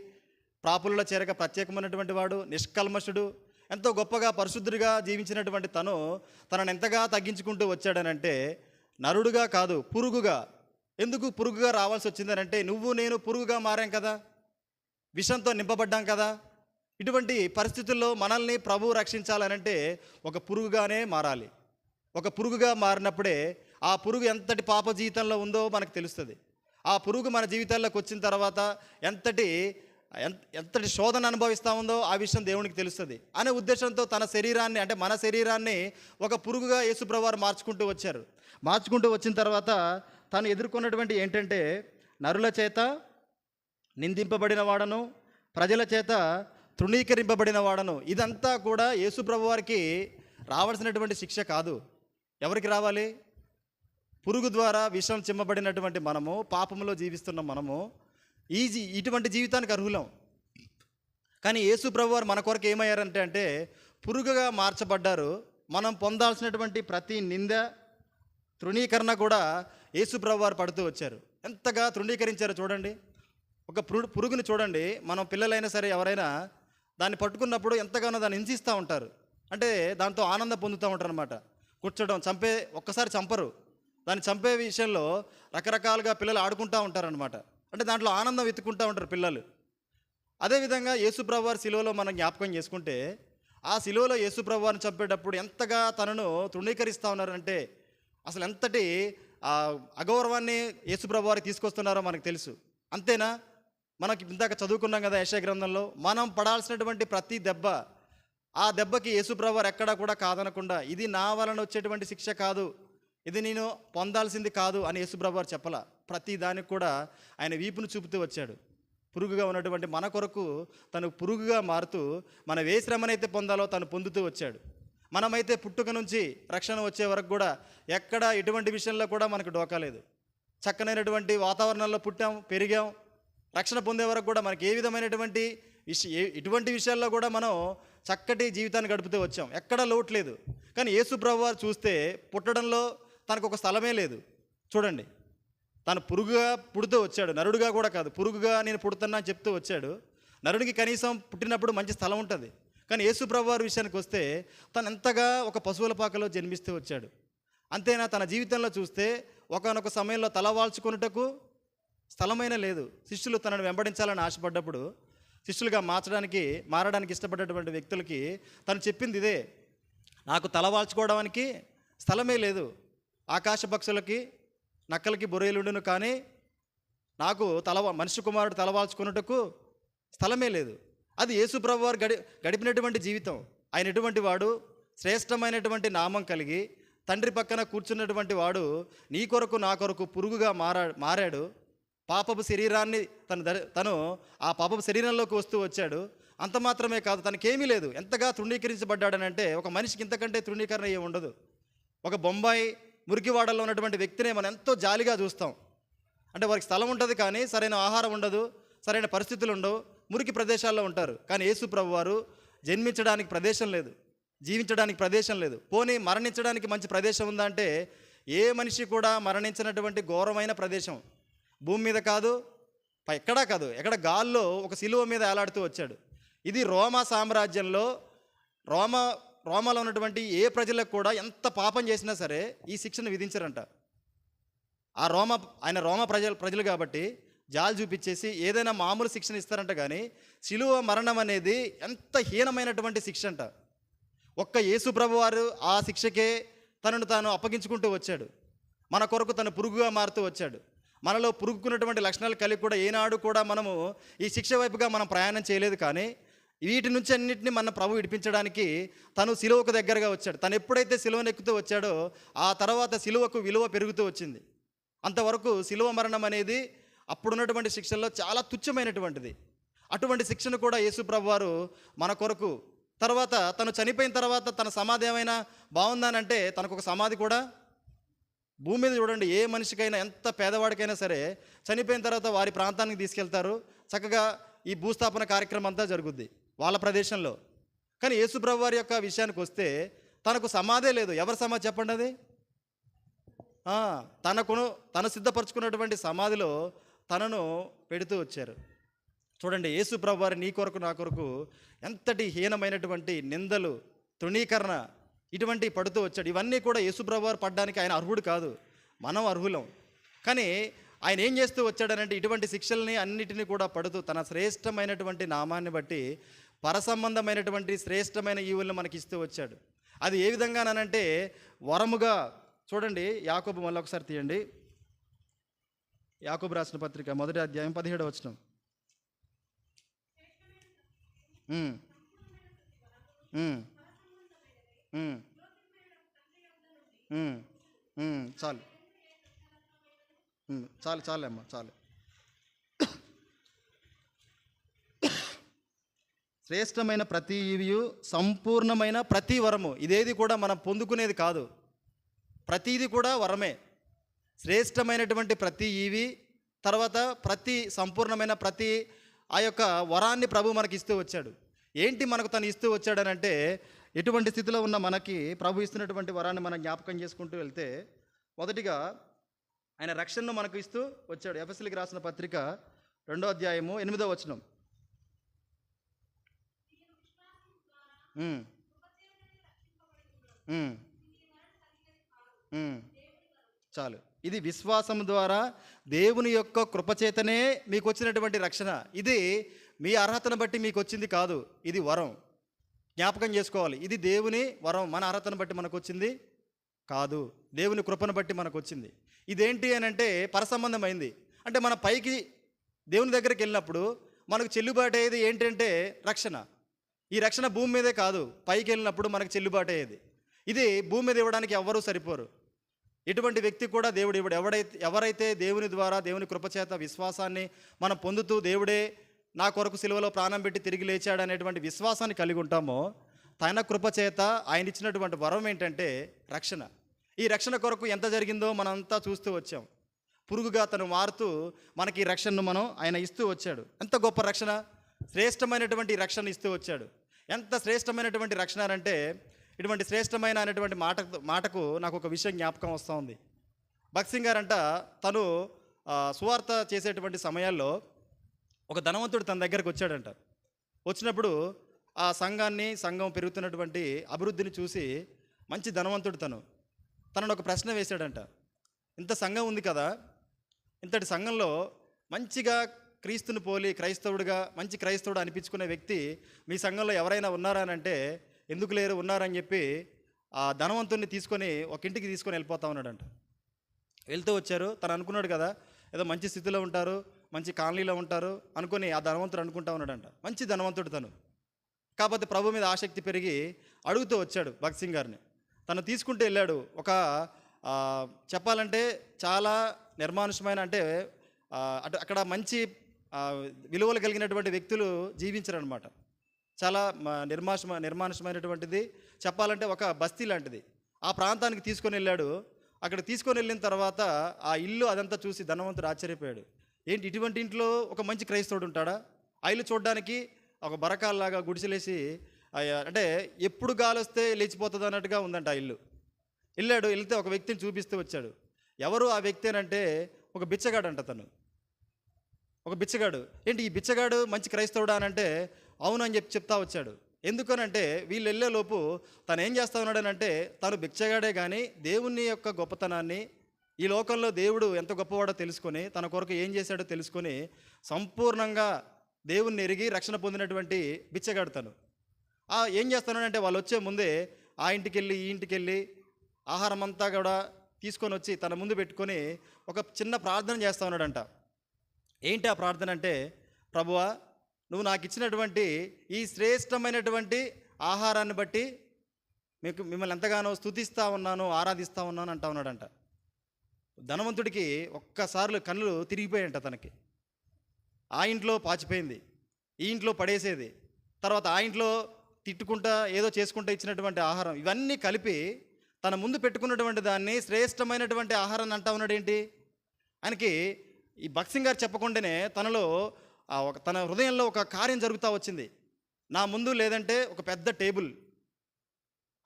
పాపులలో చేరక ప్రత్యేకమైనటువంటి వాడు, నిష్కల్మషుడు, ఎంతో గొప్పగా పరిశుద్ధుడిగా జీవించినటువంటి తనను ఎంతగా తగ్గించుకుంటూ వచ్చాడనంటే, నరుడుగా కాదు, పురుగుగా. ఎందుకు పురుగుగా రావాల్సి వచ్చిందనంటే, నువ్వు నేను పురుగుగా మారాం కదా, విషంతో నింపబడ్డాం కదా. ఇటువంటి పరిస్థితుల్లో మనల్ని ప్రభువు రక్షించాలనంటే ఒక పురుగుగానే మారాలి. ఒక పురుగుగా మారినప్పుడే ఆ పురుగు ఎంతటి పాప జీవితంలో ఉందో మనకు తెలుస్తుంది. ఆ పురుగు మన జీవితాల్లోకి వచ్చిన తర్వాత ఎంతటి శోధన అనుభవిస్తూ ఉందో ఆ విషయం దేవునికి తెలుస్తుంది అనే ఉద్దేశంతో తన శరీరాన్ని, అంటే మన శరీరాన్ని ఒక పురుగుగా యేసుప్రభువు వారు మార్చుకుంటూ వచ్చారు. మార్చుకుంటూ వచ్చిన తర్వాత తను ఎదుర్కొన్నటువంటి ఏంటంటే, నరుల చేత నిందింపబడిన వాడను, ప్రజల చేత తృణీకరింపబడిన వాడను. ఇదంతా కూడా యేసుప్రభువు వారికి రావాల్సినటువంటి శిక్ష కాదు. ఎవరికి రావాలి? పురుగు ద్వారా విషం చిమ్మబడినటువంటి మనము, పాపంలో జీవిస్తున్న మనము ఇటువంటి జీవితానికి అర్హులం. కానీ యేసు ప్రభువారు మన కొరకు ఏమయ్యారంటే పురుగుగా మార్చబడ్డారు. మనం పొందాల్సినటువంటి ప్రతి నింద, తృణీకరణ కూడా యేసు ప్రభువారు పడుతూ వచ్చారు. ఎంతగా తృణీకరించారో చూడండి. ఒక పురుగుని చూడండి, మనం పిల్లలైనా సరే ఎవరైనా దాన్ని పట్టుకున్నప్పుడు ఎంతగానో దాన్ని హింసిస్తూ ఉంటారు. అంటే దాంతో ఆనందం పొందుతూ ఉంటారు అనమాట. కూర్చోడం, ఒక్కసారి చంపరు. దాన్ని చంపే విషయంలో రకరకాలుగా పిల్లలు ఆడుకుంటూ ఉంటారనమాట. అంటే దాంట్లో ఆనందం వెతుక్కుంటూ ఉంటారు పిల్లలు. అదేవిధంగా యేసుప్రభువు వారి శిలువలో మనం జ్ఞాపకం చేసుకుంటే, ఆ శిలువలో యేసుప్రభువు వారిని చంపేటప్పుడు ఎంతగా తనను తృణీకరిస్తూ ఉన్నారంటే, అసలు ఎంతటి అగౌరవాన్ని యేసుప్రభువు వారికి తీసుకొస్తున్నారో మనకు తెలుసు. అంతేనా? మనకి ఇందాక చదువుకున్నాం కదా యెషయా గ్రంథంలో, మనం పడాల్సినటువంటి ప్రతి దెబ్బ, ఆ దెబ్బకి యేసుప్రభువు వారు ఎక్కడా కూడా కాదనకుండా, ఇది నా వలన వచ్చేటువంటి శిక్ష కాదు, ఇది నేను పొందాల్సింది కాదు అని యేసుప్రభువు వారు చెప్పలా. ప్రతి దానికి కూడా ఆయన వీపును చూపుతూ వచ్చాడు. పురుగుగా ఉన్నటువంటి మన కొరకు తను పురుగుగా మారుతూ మనం ఏ శ్రమనైతే పొందాలో తను పొందుతూ వచ్చాడు. మనమైతే పుట్టుక నుంచి రక్షణ వచ్చే వరకు కూడా ఎక్కడ ఎటువంటి విషయంలో కూడా మనకు డోకాలేదు. చక్కనైనటువంటి వాతావరణంలో పుట్టాం, పెరిగాం. రక్షణ పొందే వరకు కూడా మనకి ఏ విధమైనటువంటి ఇటువంటి విషయాల్లో కూడా మనం చక్కటి జీవితాన్ని గడుపుతూ వచ్చాం. ఎక్కడా లోటు లేదు. కానీ యేసు ప్రభువు వారు చూస్తే పుట్టడంలో తనకు ఒక స్థలమే లేదు. చూడండి, తను పురుగుగా పుడుతూ వచ్చాడు, నరుడుగా కూడా కాదు, పురుగుగా నేను పుడుతున్నా అని చెప్తూ వచ్చాడు. నరుడికి కనీసం పుట్టినప్పుడు మంచి స్థలం ఉంటుంది. కానీ యేసు ప్రభు వారి విషయానికి వస్తే తను ఎంతగా ఒక పశువుల పాకలో జన్మిస్తూ వచ్చాడు. అంతేనా, తన జీవితంలో చూస్తే ఒకానొక సమయంలో తలవాల్చుకొనుటకు స్థలమైనా లేదు. శిష్యులు తనను వెంబడించాలని ఆశపడ్డప్పుడు, శిష్యులుగా మారడానికి ఇష్టపడేటువంటి వ్యక్తులకి తను చెప్పింది ఇదే, నాకు తలవాల్చుకోవడానికి స్థలమే లేదు. ఆకాశ పక్షులకి నక్కలకి బొరేలుండును, కానీ నాకు మనిషి కుమారుడు తలవాల్చుకున్నట్టుకు స్థలమే లేదు. అది యేసు ప్రభు వారు గడిపినటువంటి జీవితం. ఆయన ఎటువంటి వాడు, శ్రేష్టమైనటువంటి నామం కలిగి తండ్రి పక్కన కూర్చున్నటువంటి వాడు నీ కొరకు నా కొరకు పురుగుగా మారాడు. పాపపు శరీరాన్ని తను ఆ పాపపు శరీరంలోకి వస్తూ వచ్చాడు. అంత మాత్రమే కాదు, తనకేమీ లేదు. ఎంతగా తృణీకరించబడ్డాడనంటే ఒక మనిషికి ఇంతకంటే తృణీకరణ ఏమి ఉండదు. ఒక బొంబాయి మురికివాడల్లో ఉన్నటువంటి వ్యక్తినే మనం ఎంతో జాలిగా చూస్తాం. అంటే వారికి స్థలం ఉంటుంది కానీ సరైన ఆహారం ఉండదు, సరైన పరిస్థితులు ఉండవు, మురికి ప్రదేశాల్లో ఉంటారు. కానీ యేసు ప్రభు వారు జన్మించడానికి ప్రదేశం లేదు, జీవించడానికి ప్రదేశం లేదు, పోనీ మరణించడానికి మంచి ప్రదేశం ఉందా అంటే ఏ మనిషి కూడా మరణించినటువంటి ఘోరమైన ప్రదేశం భూమి మీద కాదు, ఎక్కడా కాదు, ఎక్కడ గాల్లో ఒక శిలువ మీద ఏలాడుతూ వచ్చాడు. ఇది రోమా సామ్రాజ్యంలో రోమాలో ఉన్నటువంటి ఏ ప్రజలకు కూడా ఎంత పాపం చేసినా సరే ఈ శిక్షను విధించారంట. ఆయన రోమా ప్రజలు కాబట్టి జాలి చూపించేసి ఏదైనా మామూలు శిక్షణ ఇస్తారంట. కానీ శిలువ మరణం అనేది ఎంత హీనమైనటువంటి శిక్ష అంట. ఒక్క యేసు ప్రభు వారు ఆ శిక్షకే తనను తాను అప్పగించుకుంటూ వచ్చాడు. మన కొరకు తను పురుగుగా మారుతూ వచ్చాడు. మనలో పురుగుకున్నటువంటి లక్షణాలు కలిగి కూడా ఏనాడు కూడా మనము ఈ శిక్ష వైపుగా మనం ప్రయాణం చేయలేదు. కానీ వీటి నుంచి అన్నింటినీ మన ప్రభు విడిపించడానికి తను సిలువకు దగ్గరగా వచ్చాడు. తను ఎప్పుడైతే సిలువను ఎక్కుతూ వచ్చాడో ఆ తర్వాత సిలువకు విలువ పెరుగుతూ వచ్చింది. అంతవరకు సిలువ మరణం అనేది అప్పుడున్నటువంటి శిక్షల్లో చాలా తుచ్చమైనటువంటిది. అటువంటి శిక్షను కూడా యేసు ప్రభు వారు మన కొరకు, తర్వాత తను చనిపోయిన తర్వాత తన సమాధి ఏమైనా బాగుందానంటే తనకు ఒక సమాధి కూడా భూమి మీద చూడండి, ఏ మనిషికైనా ఎంత పేదవాడికైనా సరే చనిపోయిన తర్వాత వారి ప్రాంతానికి తీసుకెళ్తారు. చక్కగా ఈ భూస్థాపన కార్యక్రమం అంతా జరుగుద్ది వాళ్ళ ప్రదేశంలో. కానీ యేసు ప్రభు వారి యొక్క విషయానికి వస్తే తనకు సమాధే లేదు. ఎవరి సమాధి చెప్పండి అది? తను సిద్ధపరచుకున్నటువంటి సమాధిలో తనను పెడుతూ వచ్చారు. చూడండి, యేసు ప్రభు వారి నీ కొరకు నా కొరకు ఎంతటి హీనమైనటువంటి నిందలు, తృణీకరణ ఇటువంటి పడుతూ వచ్చాడు. ఇవన్నీ కూడా యేసు ప్రభు వారు పడ్డానికి ఆయన అర్హుడు కాదు, మనం అర్హులం. కానీ ఆయన ఏం చేస్తూ వచ్చాడనంటే ఇటువంటి శిక్షల్ని అన్నిటినీ కూడా పడుతూ తన శ్రేష్టమైనటువంటి నామాన్ని బట్టి పరసంబంధమైనటువంటి శ్రేష్టమైన ఈవులను మనకి ఇస్తూ వచ్చాడు. అది ఏ విధంగానంటే వరముగా. చూడండి, యాకోబు మళ్ళీ ఒకసారి తీయండి. యాకోబు రాసిన పత్రిక 1వ అధ్యాయం 17వ వచనం. చాలు అమ్మా, చాలు. శ్రేష్టమైన ప్రతి ఈవియు, సంపూర్ణమైన ప్రతి వరము, ఇదేది కూడా మనం పొందుకునేది కాదు, ప్రతిది కూడా వరమే. శ్రేష్టమైనటువంటి ప్రతి ఈవి, తర్వాత ప్రతి సంపూర్ణమైన ప్రతి ఆ యొక్క వరాన్ని ప్రభు మనకి ఇస్తూ వచ్చాడు. ఏంటి మనకు తను ఇస్తూ వచ్చాడనంటే ఎటువంటి స్థితిలో ఉన్న మనకి ప్రభు ఇస్తున్నటువంటి వరాన్ని మనం జ్ఞాపకం చేసుకుంటూ వెళ్తే, మొదటిగా ఆయన రక్షణను మనకు ఇస్తూ వచ్చాడు. ఎఫెసీయులకు రాసిన పత్రిక 2వ అధ్యాయము 8వ వచనం. చాలు. ఇది విశ్వాసం ద్వారా దేవుని యొక్క కృపచేతనే మీకు వచ్చినటువంటి రక్షణ. ఇది మీ అర్హతను బట్టి మీకు వచ్చింది కాదు, ఇది వరం. జ్ఞాపకం చేసుకోవాలి, ఇది దేవుని వరం, మన అర్హతను బట్టి మనకు వచ్చింది కాదు, దేవుని కృపను బట్టి మనకు వచ్చింది. ఇదేంటి అని అంటే పరసంబంధమైంది. అంటే మన పైకి దేవుని దగ్గరికి వెళ్ళినప్పుడు మనకు చెల్లుబాటు అయ్యేది ఏంటంటే రక్షణ. ఈ రక్షణ భూమి మీదే కాదు, పైకి వెళ్ళినప్పుడు మనకు చెల్లుబాటు అయ్యేది. ఇది భూమి మీద ఇవ్వడానికి ఎవ్వరూ సరిపోరు. ఎటువంటి వ్యక్తి కూడా దేవుడు ఇవ్వడు. ఎవరైతే దేవుని ద్వారా దేవుని కృపచేత విశ్వాసాన్ని మనం పొందుతూ దేవుడే నా కొరకు సిలువలో ప్రాణం పెట్టి తిరిగి లేచాడు అనేటువంటి విశ్వాసాన్ని కలిగి ఉంటామో, తన కృపచేత ఆయన ఇచ్చినటువంటి వరం ఏంటంటే రక్షణ. ఈ రక్షణ కొరకు ఎంత జరిగిందో మనంతా చూస్తూ వచ్చాం. పురుగుగా తను మారుతూ మనకి ఈ రక్షణను ఆయన ఇస్తూ వచ్చాడు. ఎంత గొప్ప రక్షణ, శ్రేష్టమైనటువంటి రక్షణ ఇస్తూ వచ్చాడు. ఎంత శ్రేష్టమైనటువంటి రక్షణ అంటే, ఇటువంటి శ్రేష్టమైన అనేటువంటి మాటకు నాకు ఒక విషయం జ్ఞాపకం వస్తూ ఉంది. భగత్ సింగ్ గారంట తను సువార్త చేసేటువంటి సమయాల్లో ఒక ధనవంతుడు తన దగ్గరకు వచ్చాడంట. వచ్చినప్పుడు ఆ సంఘం పెరుగుతున్నటువంటి అభివృద్ధిని చూసి మంచి ధనవంతుడు తనను ఒక ప్రశ్న వేశాడంట. ఇంత సంఘం ఉంది కదా, ఇంతటి సంఘంలో మంచిగా క్రీస్తుని పోలి క్రైస్తవుడిగా మంచి క్రైస్తవుడు అనిపించుకునే వ్యక్తి మీ సంఘంలో ఎవరైనా ఉన్నారా అని అంటే, ఎందుకు లేరు, ఉన్నారని చెప్పి ఆ ధనవంతుడిని తీసుకొని ఒక ఇంటికి తీసుకొని వెళ్ళిపోతా ఉన్నాడంట. వెళ్తూ వచ్చారు. తను అనుకున్నాడు కదా, ఏదో మంచి స్థితిలో ఉంటారు, మంచి కాలనీలో ఉంటారు అనుకొని ఆ ధనవంతుడు అనుకుంటా ఉన్నాడంట. మంచి ధనవంతుడు కాకపోతే ప్రభు మీద ఆసక్తి పెరిగి అడుగుతూ వచ్చాడు భగత్ సింగ్ గారిని. తను తీసుకుంటూ వెళ్ళాడు. ఒక చెప్పాలంటే చాలా నిర్మానుషమైన, అంటే అక్కడ మంచి విలువలు కలిగినటువంటి వ్యక్తులు జీవించరనమాట. చాలా నిర్మానుషమైనటువంటిది, చెప్పాలంటే ఒక బస్తీ లాంటిది. ఆ ప్రాంతానికి తీసుకొని వెళ్ళాడు. అక్కడ తీసుకొని వెళ్ళిన తర్వాత ఆ ఇల్లు అదంతా చూసి ధనవంతుడు ఆశ్చర్యపోయాడు. ఏంటి, ఇటువంటి ఇంట్లో ఒక మంచి క్రైస్తవుడు ఉంటాడా? ఆ ఇల్లు చూడడానికి ఒక బరకాల్లాగా గుడిసెలేసి, అంటే ఎప్పుడు గాలి వస్తే లేచిపోతుంది అన్నట్టుగా ఉందంట ఆ ఇల్లు. వెళ్తే ఒక వ్యక్తిని చూపిస్తూ వచ్చాడు. ఎవరు ఆ వ్యక్తి అంటే ఒక బిచ్చగాడు అంట. ఒక బిచ్చగాడు. ఏంటి ఈ బిచ్చగాడు మంచి క్రైస్తవుడా అని అంటే, అవును అని చెప్తా వచ్చాడు. ఎందుకనంటే వీళ్ళు వెళ్ళేలోపు తను ఏం చేస్తా ఉన్నాడనంటే, తను బిచ్చగాడే కానీ దేవుని యొక్క గొప్పతనాన్ని, ఈ లోకంలో దేవుడు ఎంత గొప్పవాడో తెలుసుకొని తన కొరకు ఏం చేశాడో తెలుసుకొని సంపూర్ణంగా దేవుణ్ణి ఎరిగి రక్షణ పొందినటువంటి బిచ్చగాడు ఏం చేస్తానంటే, వాళ్ళు వచ్చే ముందే ఆ ఇంటికి వెళ్ళి ఈ ఇంటికి వెళ్ళి ఆహారం అంతా కూడా తీసుకొని వచ్చి తన ముందు పెట్టుకొని ఒక చిన్న ప్రార్థన చేస్తూ ఉన్నాడంట. ఏంటి ఆ ప్రార్థన అంటే, ప్రభువా, నువ్వు నాకు ఇచ్చినటువంటి ఈ శ్రేష్టమైనటువంటి ఆహారాన్ని బట్టి మిమ్మల్ని ఎంతగానో స్తుతిస్తూ ఉన్నాను, ఆరాధిస్తూ ఉన్నాను అంటా ఉన్నాడంట. ధనవంతుడికి ఒక్కసారి కళ్ళు తిరిగిపోయాయంట. తనకి ఆ ఇంట్లో పాచిపోయింది, ఈ ఇంట్లో పడేసేది, తర్వాత ఆ ఇంట్లో తిట్టుకుంటా ఏదో చేసుకుంటూ ఇచ్చినటువంటి ఆహారం, ఇవన్నీ కలిపి తన ముందు పెట్టుకున్నటువంటి దాన్ని శ్రేష్టమైనటువంటి ఆహారాన్ని అంటా ఉన్నాడు. ఏంటి ఆయనకి ఈ భగత్ సింగ్ గారు చెప్పకుండానే తన హృదయంలో ఒక కార్యం జరుగుతూ వచ్చింది. నా ముందు లేదంటే ఒక పెద్ద టేబుల్,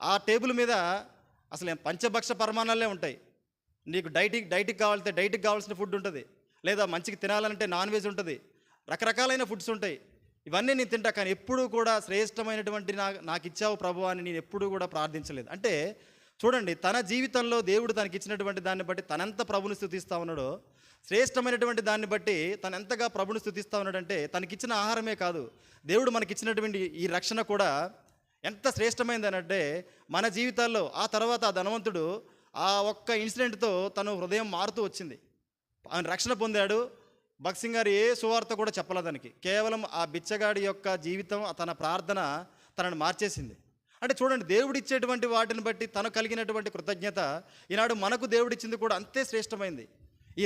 ఆ టేబుల్ మీద అసలు పంచభక్ష పరమాణాలే ఉంటాయి. నీకు డైట్కి కావాల్సిన ఫుడ్ ఉంటుంది, లేదా మంచిగా తినాలంటే నాన్ వెజ్ ఉంటుంది, రకరకాలైన ఫుడ్స్ ఉంటాయి. ఇవన్నీ నేను తింటా, కానీ ఎప్పుడూ కూడా శ్రేష్టమైనటువంటి నాకు ఇచ్చావు ప్రభు అని నేను ఎప్పుడూ కూడా ప్రార్థించలేదు. అంటే చూడండి, తన జీవితంలో దేవుడు తనకి ఇచ్చినటువంటి దాన్ని బట్టి తనంత ప్రభుని స్తుతిస్తూ ఉన్నాడో, శ్రేష్టమైనటువంటి దాన్ని బట్టి తను ఎంతగా ప్రభుని స్తుతిస్తూ ఉన్నాడంటే, తనకిచ్చిన ఆహారమే కాదు, దేవుడు మనకిచ్చినటువంటి ఈ రక్షణ కూడా ఎంత శ్రేష్టమైందనంటే మన జీవితాల్లో ఆ తర్వాత ఆ ధనవంతుడు ఆ ఒక్క ఇన్సిడెంట్తో తను హృదయం మారుతూ వచ్చింది. ఆయన రక్షణ పొందాడు. భగత్ సింగ్ గారు ఏ సువార్త కూడా చెప్పలేదు దానికి, కేవలం ఆ బిచ్చగాడి యొక్క జీవితం, తన ప్రార్థన తనను మార్చేసింది. అంటే చూడండి, దేవుడిచ్చేటువంటి వాటిని బట్టి తను కలిగినటువంటి కృతజ్ఞత ఈనాడు మనకు దేవుడిచ్చింది కూడా అంతే శ్రేష్టమైంది. ఈ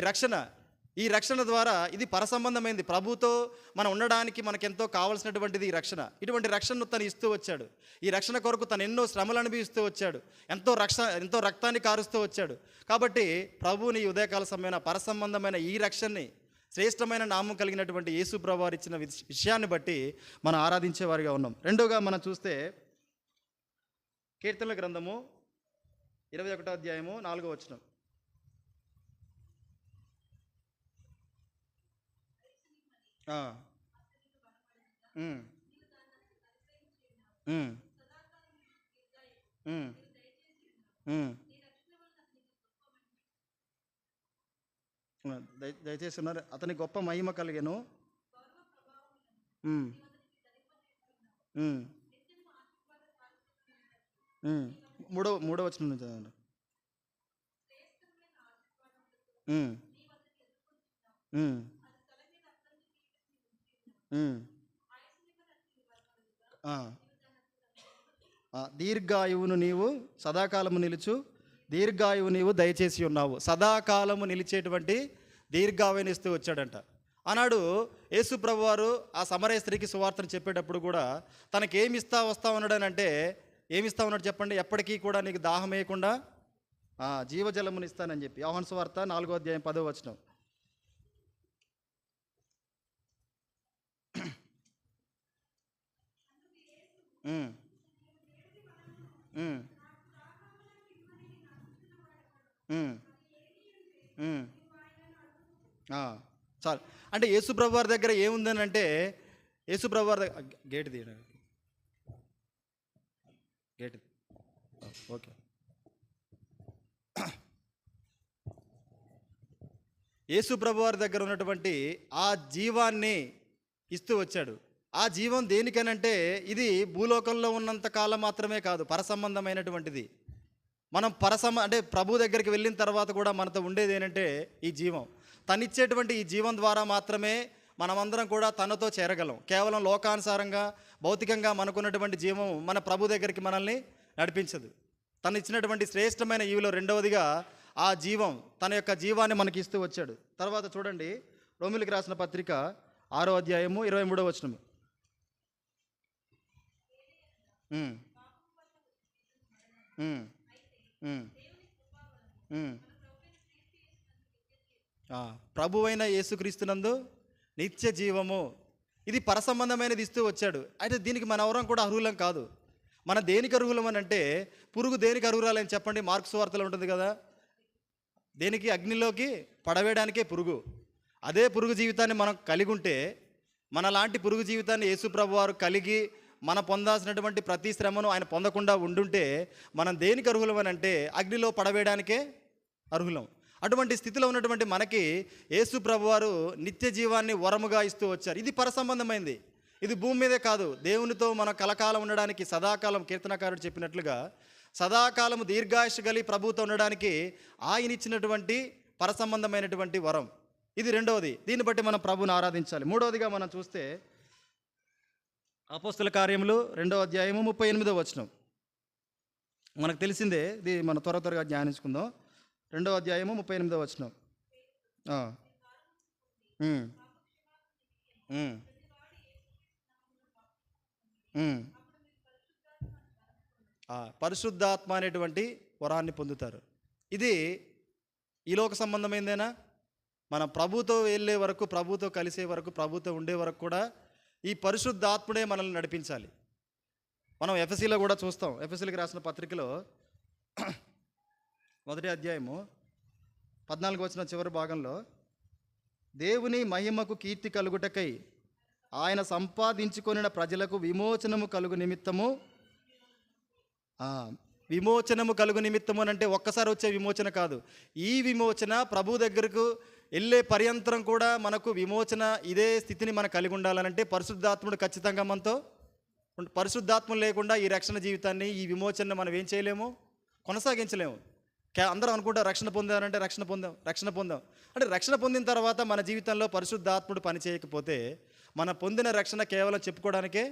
రక్షణ ద్వారా ఇది పరసంబంధమైంది. ప్రభుతో మనం ఉండడానికి మనకెంతో కావాల్సినటువంటిది ఈ రక్షణ. ఇటువంటి రక్షణను తను ఇస్తూ వచ్చాడు. ఈ రక్షణ కొరకు తను ఎన్నో శ్రమలు అనుభవిస్తూ వచ్చాడు, ఎంతో రక్తాన్ని కారుస్తూ వచ్చాడు. కాబట్టి ప్రభువుని ఉదయకాల సమయమైన పరసంబంధమైన ఈ రక్షణని, శ్రేష్టమైన నామం కలిగినటువంటి యేసు ప్రభువు వారు ఇచ్చిన విషయాన్ని బట్టి మనం ఆరాధించేవారిగా ఉన్నాం. రెండోగా మనం చూస్తే కీర్తనల గ్రంథము 21వ అధ్యాయము 4వ వచనం. దయచేసి ఉన్నారు, అతని గొప్ప మహిమ కలిగెను. మూడో వచనం నుంచి చదవండి. దీర్ఘాయువును నీవు సదాకాలము నిలుచు, దీర్ఘాయువు నీవు దయచేసి ఉన్నావు. సదాకాలము నిలిచేటువంటి దీర్ఘాయువుని ఇస్తూ వచ్చాడంట. ఆనాడు యేసు ప్రభువారు ఆ సమరయ స్త్రీకి సువార్తను చెప్పేటప్పుడు కూడా తనకి ఏమి వస్తా ఉన్నాడనంటే, ఏమిస్తా ఉన్నాడు చెప్పండి? ఎప్పటికీ కూడా నీకు దాహం వేయకుండా జీవజలముని ఇస్తానని చెప్పి. యోహాను సువార్త 4వ అధ్యాయం 10వ వచనం. చాలు. అంటే యేసుప్రభు వారి దగ్గర ఏముందని అంటే, యేసుప్రభు వారి దగ్గర గేట్ తీయడం, గేట్ ఓకే. యేసుప్రభు వారి దగ్గర ఉన్నటువంటి ఆ జీవాన్ని ఇస్తూ వచ్చాడు. ఆ జీవం దేనికనంటే ఇది భూలోకంలో ఉన్నంత కాలం మాత్రమే కాదు, పరసంబంధమైనటువంటిది. మనం అంటే ప్రభు దగ్గరికి వెళ్ళిన తర్వాత కూడా మనతో ఉండేది ఏంటంటే ఈ జీవం. తనిచ్చేటువంటి ఈ జీవం ద్వారా మాత్రమే మనమందరం కూడా తనతో చేరగలం. కేవలం లోకానుసారంగా భౌతికంగా మనకున్నటువంటి జీవం మన ప్రభు దగ్గరికి మనల్ని నడిపించదు. తను ఇచ్చినటువంటి శ్రేష్టమైన ఈవిలో రెండవదిగా ఆ జీవం, తన యొక్క జీవాన్ని మనకి ఇస్తూ వచ్చాడు. తర్వాత చూడండి, రోమిలికి రాసిన పత్రిక 6వ అధ్యాయము 23వ వచనము. ప్రభువైన యేసుక్రీస్తునందు నిత్య జీవము, ఇది పరసంబంధమైనది ఇస్తూ వచ్చాడు. అయితే దీనికి మన ఎవరం కూడా అర్హులం కాదు. మన దేనికి అర్హులం అని అంటే, పురుగు దేనికి అర్హురాలని చెప్పండి? మార్క్స్ వార్తలో ఉంటుంది కదా, దేనికి? అగ్నిలోకి పడవేయడానికే పురుగు. అదే పురుగు జీవితాన్ని మనం కలిగి ఉంటే, మనలాంటి పురుగు జీవితాన్ని యేసుప్రభు వారు కలిగి మన పొందాల్సినటువంటి ప్రతి శ్రమను ఆయన పొందకుండా ఉండుంటే మనం దేనికి అర్హులం అని అంటే అగ్నిలో పడవేయడానికే అర్హులం. అటువంటి స్థితిలో ఉన్నటువంటి మనకి యేసుప్రభు వారు నిత్య జీవాన్ని వరముగా ఇస్తూ వచ్చారు. ఇది పరసంబంధమైంది. ఇది భూమి మీదే కాదు, దేవునితో మనం కలకాలం ఉండడానికి సదాకాలం, కీర్తనకారుడు చెప్పినట్లుగా సదాకాలము దీర్ఘాయుష్ కలిగి ప్రభువుతో ఉండడానికి ఆయన ఇచ్చినటువంటి పరసంబంధమైనటువంటి వరం. ఇది రెండవది. దీన్ని బట్టి మనం ప్రభువుని ఆరాధించాలి. మూడవదిగా మనం చూస్తే అపోస్తల కార్యములు 2వ అధ్యాయము 38వ వచనం. మనకు తెలిసిందే, ఇది మనం త్వరగా ధ్యానించుకుందాం. 2వ అధ్యాయము 38వ వచనం. పరిశుద్ధాత్మ అనేటువంటి వరాన్ని పొందుతారు. ఇది ఈ లోక సంబంధమైందేనా? మనం ప్రభుతో వెళ్ళే వరకు, ప్రభుతో కలిసే వరకు, ప్రభుతో ఉండే వరకు కూడా ఈ పరిశుద్ధాత్ముడే మనల్ని నడిపించాలి. మనం ఎఫెసీలో కూడా చూస్తాం. ఎఫెసీలకు రాసిన పత్రికలో 1వ అధ్యాయము 14వ వచనం చివరి భాగంలో, దేవుని మహిమకు కీర్తి కలుగుటకై ఆయన సంపాదించుకొనిన ప్రజలకు విమోచనము కలుగు నిమిత్తము. విమోచనము కలుగు నిమిత్తము అంటే ఒక్కసారి వచ్చే విమోచన కాదు. ఈ విమోచన ప్రభు దగ్గరకు వెళ్ళే పర్యంతరం కూడా మనకు విమోచన, ఇదే స్థితిని మనం కలిగి ఉండాలనంటే పరిశుద్ధాత్ముడు ఖచ్చితంగా మనతో. పరిశుద్ధాత్మ లేకుండా ఈ రక్షణ జీవితాన్ని, ఈ విమోచనను మనం ఏం చేయలేము, కొనసాగించలేము. అందరూ అనుకుంటారు రక్షణ పొందారంటే రక్షణ పొందాం అంటే రక్షణ పొందిన తర్వాత మన జీవితంలో పరిశుద్ధాత్ముడు పని చేయకపోతే మన పొందిన రక్షణ కేవలం చెప్పుకోవడానికే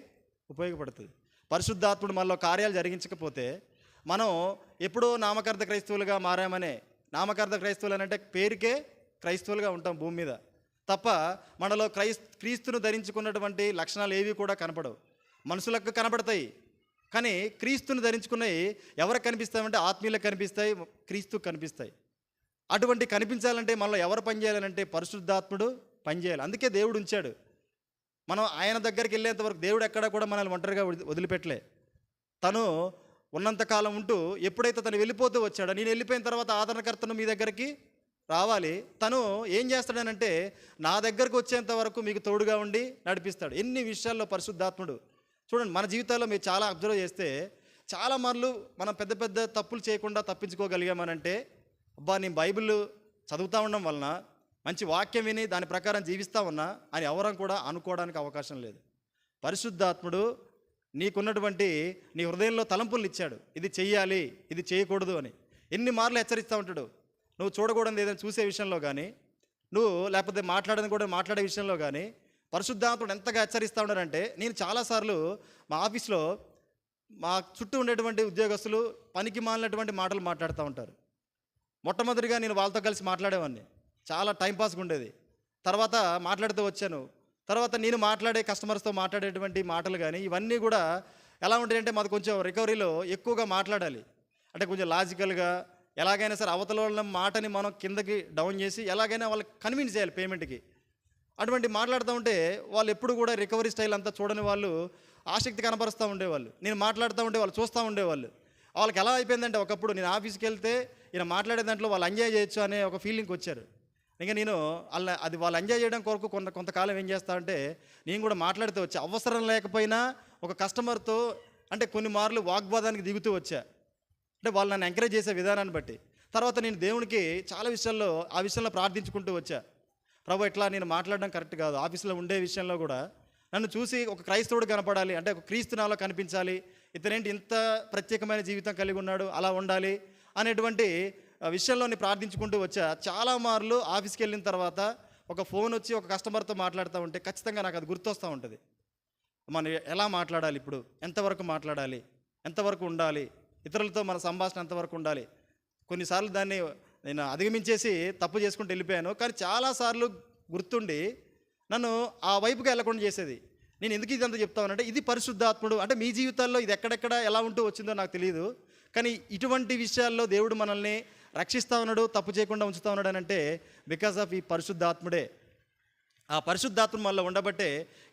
ఉపయోగపడుతుంది. పరిశుద్ధాత్ముడు మనలో కార్యాలు జరిగించకపోతే మనం ఎప్పుడో నామకార్థ క్రైస్తవులుగా మారామనే. నామకార్థ క్రైస్తవులు అంటే పేరుకే క్రైస్తవులుగా ఉంటాం భూమి మీద తప్ప మనలో క్రీస్తును ధరించుకున్నటువంటి లక్షణాలు ఏవి కూడా కనపడవు. మనుషులకు కనపడతాయి, కానీ క్రీస్తును ధరించుకున్నవి ఎవరికి కనిపిస్తాయంటే ఆత్మీయులకు కనిపిస్తాయి, క్రీస్తుకు కనిపిస్తాయి. అటువంటి కనిపించాలంటే మనలో ఎవరు పనిచేయాలంటే పరిశుద్ధాత్ముడు పనిచేయాలి. అందుకే దేవుడు ఉంచాడు. మనం ఆయన దగ్గరికి వెళ్ళేంత వరకు దేవుడు ఎక్కడా కూడా మనల్ని ఒంటరిగా వదిలిపెట్టలే. తను ఉన్నంతకాలం ఉంటూ ఎప్పుడైతే తను వెళ్ళిపోతూ వచ్చాడో, నేను వెళ్ళిపోయిన తర్వాత ఆదరణకర్తను మీ దగ్గరికి రావాలి, తను ఏం చేస్తాడనంటే నా దగ్గరకు వచ్చేంత వరకు మీకు తోడుగా ఉండి నడిపిస్తాడు. ఎన్ని విషయాల్లో పరిశుద్ధాత్ముడు చూడండి. మన జీవితాల్లో మీరు చాలా అబ్జర్వ్ చేస్తే చాలా మార్లు మనం పెద్ద పెద్ద తప్పులు చేయకుండా తప్పించుకోగలిగామనంటే, అబ్బా నేను బైబిల్ చదువుతూ ఉండడం వలన, మంచి వాక్యం విని దాని ప్రకారం జీవిస్తూ ఉన్నా అని ఎవరం కూడా అనుకోవడానికి అవకాశం లేదు. పరిశుద్ధాత్ముడు నీకున్నటువంటి నీ హృదయంలో తలంపులు ఇచ్చాడు, ఇది చెయ్యాలి, ఇది చేయకూడదు అని. ఎన్ని మార్లు హెచ్చరిస్తూ ఉంటాడు. నువ్వు చూడకూడదు ఏదైనా చూసే విషయంలో కానీ, నువ్వు లేకపోతే మాట్లాడే విషయంలో కానీ పరిశుద్ధాత్ముడు ఎంతగా హెచ్చరిస్తూ ఉన్నాడంటే, నేను చాలాసార్లు మా ఆఫీస్లో మా చుట్టూ ఉండేటువంటి ఉద్యోగస్తులు పనికి మాలినటువంటి మాటలు మాట్లాడుతూ ఉంటారు. మొట్టమొదటిగా నేను వాళ్ళతో కలిసి మాట్లాడేవాడిని, చాలా టైంపాస్గా ఉండేది. తర్వాత మాట్లాడుతూ వచ్చాను. తర్వాత నేను మాట్లాడే కస్టమర్స్తో మాట్లాడేటువంటి మాటలు కానీ ఇవన్నీ కూడా ఎలా ఉంటాయంటే, మాది కొంచెం రికవరీలో ఎక్కువగా మాట్లాడాలి అంటే కొంచెం లాజికల్గా, ఎలాగైనా సరే అవతల వాళ్ళ మాటని మనం కిందకి డౌన్ చేసి ఎలాగైనా వాళ్ళకి కన్విన్స్ చేయాలి పేమెంట్కి. అటువంటి మాట్లాడుతూ ఉంటే వాళ్ళు ఎప్పుడు కూడా రికవరీ స్టైల్ అంతా చూడని వాళ్ళు ఆసక్తి కనపరుస్తూ ఉండేవాళ్ళు. నేను మాట్లాడుతూ ఉంటే వాళ్ళు చూస్తూ ఉండేవాళ్ళు. వాళ్ళకి ఎలా అయిపోయిందంటే, ఒకప్పుడు నేను ఆఫీస్కి వెళ్తే ఈయన మాట్లాడే దాంట్లో వాళ్ళు ఎంజాయ్ చేయొచ్చు అనే ఒక ఫీలింగ్కి వచ్చారు. ఇంకా నేను అది వాళ్ళు ఎంజాయ్ చేయడం కొరకు కొంతకాలం ఏం చేస్తా అంటే నేను కూడా మాట్లాడుతూ వచ్చా. అవసరం లేకపోయినా ఒక కస్టమర్తో అంటే కొన్ని మార్లు వాగ్వాదానికి దిగుతూ వచ్చా. అంటే వాళ్ళు నన్ను ఎంకరేజ్ చేసే విధానాన్ని బట్టి. తర్వాత నేను దేవునికి చాలా విషయంలో ప్రార్థించుకుంటూ వచ్చా. ప్రభు ఇట్లా నేను మాట్లాడడం కరెక్ట్ కాదు. ఆఫీస్లో ఉండే విషయంలో కూడా నన్ను చూసి ఒక క్రైస్తవుడు కనపడాలి, అంటే ఒక క్రీస్తు నాలో కనిపించాలి, ఇతనేంటి ఇంత ప్రత్యేకమైన జీవితం కలిగి ఉన్నాడు, అలా ఉండాలి అనేటువంటి విషయంలో నేను ప్రార్థించుకుంటూ వచ్చా. చాలా మార్లు ఆఫీస్కి వెళ్ళిన తర్వాత ఒక ఫోన్ వచ్చి ఒక కస్టమర్తో మాట్లాడుతూ ఉంటే ఖచ్చితంగా నాకు అది గుర్తొస్తూ ఉంటుంది. మనం ఎలా మాట్లాడాలి, ఇప్పుడు ఎంతవరకు మాట్లాడాలి, ఎంతవరకు ఉండాలి, ఇతరులతో మన సంభాషణ ఎంతవరకు ఉండాలి. కొన్నిసార్లు దాన్ని నేను అధిగమించేసి తప్పు చేసుకుంటూ వెళ్ళిపోయాను. కానీ చాలాసార్లు గుర్తుండి నన్ను ఆ వైపుకి వెళ్ళకుండా చేసేది. నేను ఎందుకు ఇదంతా చెప్తానంటే ఇది పరిశుద్ధాత్ముడు. అంటే మీ జీవితాల్లో ఇది ఎక్కడెక్కడ ఎలా ఉంటూ వచ్చిందో నాకు తెలియదు, కానీ ఇటువంటి విషయాల్లో దేవుడు మనల్ని రక్షిస్తూ ఉన్నాడు, తప్పు చేయకుండా ఉంచుతూ ఉన్నాడు అని అంటే బికాస్ ఆఫ్ ఈ పరిశుద్ధాత్ముడే. ఆ పరిశుద్ధాత్మ వల్ల ఉండబట్టే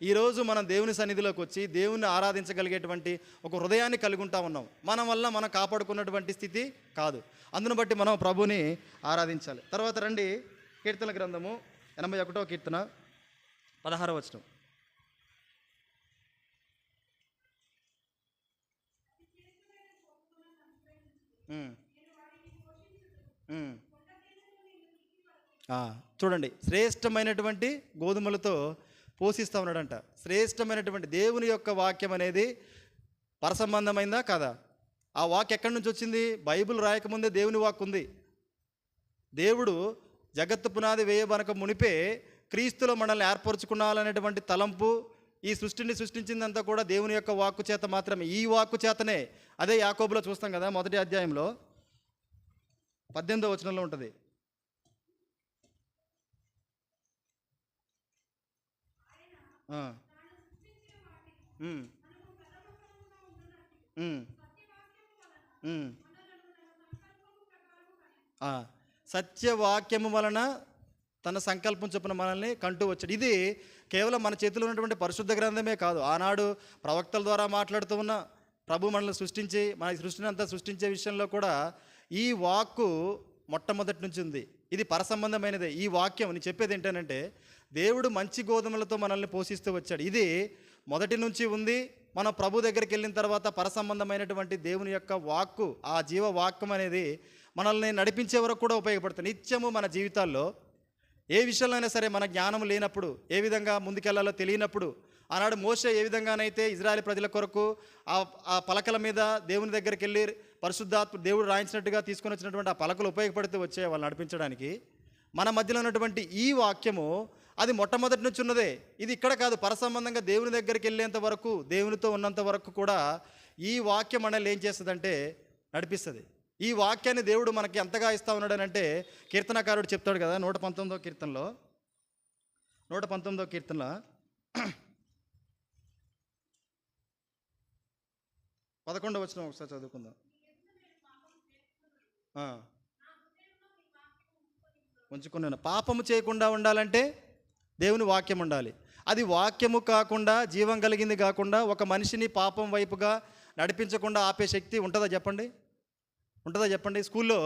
ఈరోజు మనం దేవుని సన్నిధిలోకి వచ్చి దేవుని ఆరాధించగలిగేటువంటి ఒక హృదయాన్ని కలిగి ఉంటా ఉన్నాం. మన వల్ల మనం కాపాడుకున్నటువంటి స్థితి కాదు. అందును బట్టి మనం ప్రభుని ఆరాధించాలి. తర్వాత రండి, కీర్తన గ్రంథము 81వ కీర్తన 16వ వచనం. చూడండి, శ్రేష్టమైనటువంటి గోధుమలతో పోషిస్తూ ఉన్నాడంట. శ్రేష్టమైనటువంటి దేవుని యొక్క వాక్యం అనేది పరసంబంధమైందా కాదా? ఆ వాక్ ఎక్కడి నుంచి వచ్చింది? బైబిల్ రాయకముందే దేవుని వాక్ ఉంది. దేవుడు జగత్తు పునాది వేయబనక మునిపే క్రీస్తులో మనల్ని ఏర్పరచుకున్నాలనేటువంటి తలంపు, ఈ సృష్టిని సృష్టించిందంతా కూడా దేవుని యొక్క వాక్కు చేత మాత్రమే. ఈ వాక్కు చేతనే. అదే యాకోబులో చూస్తాం కదా, 1వ అధ్యాయంలో 18వ వచనంలో ఉంటుంది. సత్యవాక్యము వలన తన సంకల్పం చొప్పున మనల్ని కంటూ వచ్చాడు. ఇది కేవలం మన చేతిలో ఉన్నటువంటి పరిశుద్ధ గ్రంథమే కాదు. ఆనాడు ప్రవక్తల ద్వారా మాట్లాడుతూ ఉన్న ప్రభు మనల్ని సృష్టించి మన సృష్టిని అంతా సృష్టించే విషయంలో కూడా ఈ వాక్కు మొట్టమొదటి నుంచి ఉంది. ఇది పరసంబంధమైనదే. ఈ వాక్యం నేను చెప్పేది ఏంటంటే దేవుడు మంచి గోధుమలతో మనల్ని పోషిస్తూ వచ్చాడు. ఇది మొదటి నుంచి ఉంది. మనం ప్రభు దగ్గరికి వెళ్ళిన తర్వాత పరసంబంధమైనటువంటి దేవుని యొక్క వాక్కు, ఆ జీవ వాక్యం అనేది మనల్ని నడిపించే వరకు కూడా ఉపయోగపడుతుంది. నిత్యము మన జీవితాల్లో ఏ విషయంలో అయినా సరే మన జ్ఞానం లేనప్పుడు, ఏ విధంగా ముందుకెళ్లాలో తెలియనప్పుడు, ఆనాడు మోషే ఏ విధంగానైతే ఇజ్రాయేల్ ప్రజల కొరకు ఆ పలకల మీద దేవుని దగ్గరికి వెళ్ళి పరిశుద్ధాత్మ దేవుడు రాయించినట్టుగా తీసుకొని వచ్చినటువంటి ఆ పలకలు ఉపయోగపడుతూ వచ్చే వాళ్ళు నడిపించడానికి, మన మధ్యలో ఉన్నటువంటి ఈ వాక్యము అది మొట్టమొదటి నుంచి ఉన్నదే. ఇది ఇక్కడ కాదు, పరసంబంధంగా దేవుని దగ్గరికి వెళ్ళేంత వరకు, దేవునితో ఉన్నంత వరకు కూడా ఈ వాక్యం మనల్ని ఏం చేస్తుందంటే నడిపిస్తుంది. ఈ వాక్యాన్ని దేవుడు మనకి ఎంతగా ఇస్తా ఉన్నాడని అంటే కీర్తనకారుడు చెప్తాడు కదా, 119వ కీర్తనలో 11వ వచనం ఒకసారి చదువుకుందాం. ఉంచుకున్నాను. పాపము చేయకుండా ఉండాలంటే దేవుని వాక్యం ఉండాలి. అది వాక్యము కాకుండా, జీవం కలిగింది కాకుండా ఒక మనిషిని పాపం వైపుగా నడిపించకుండా ఆపే శక్తి ఉంటుందా చెప్పండి? స్కూల్లో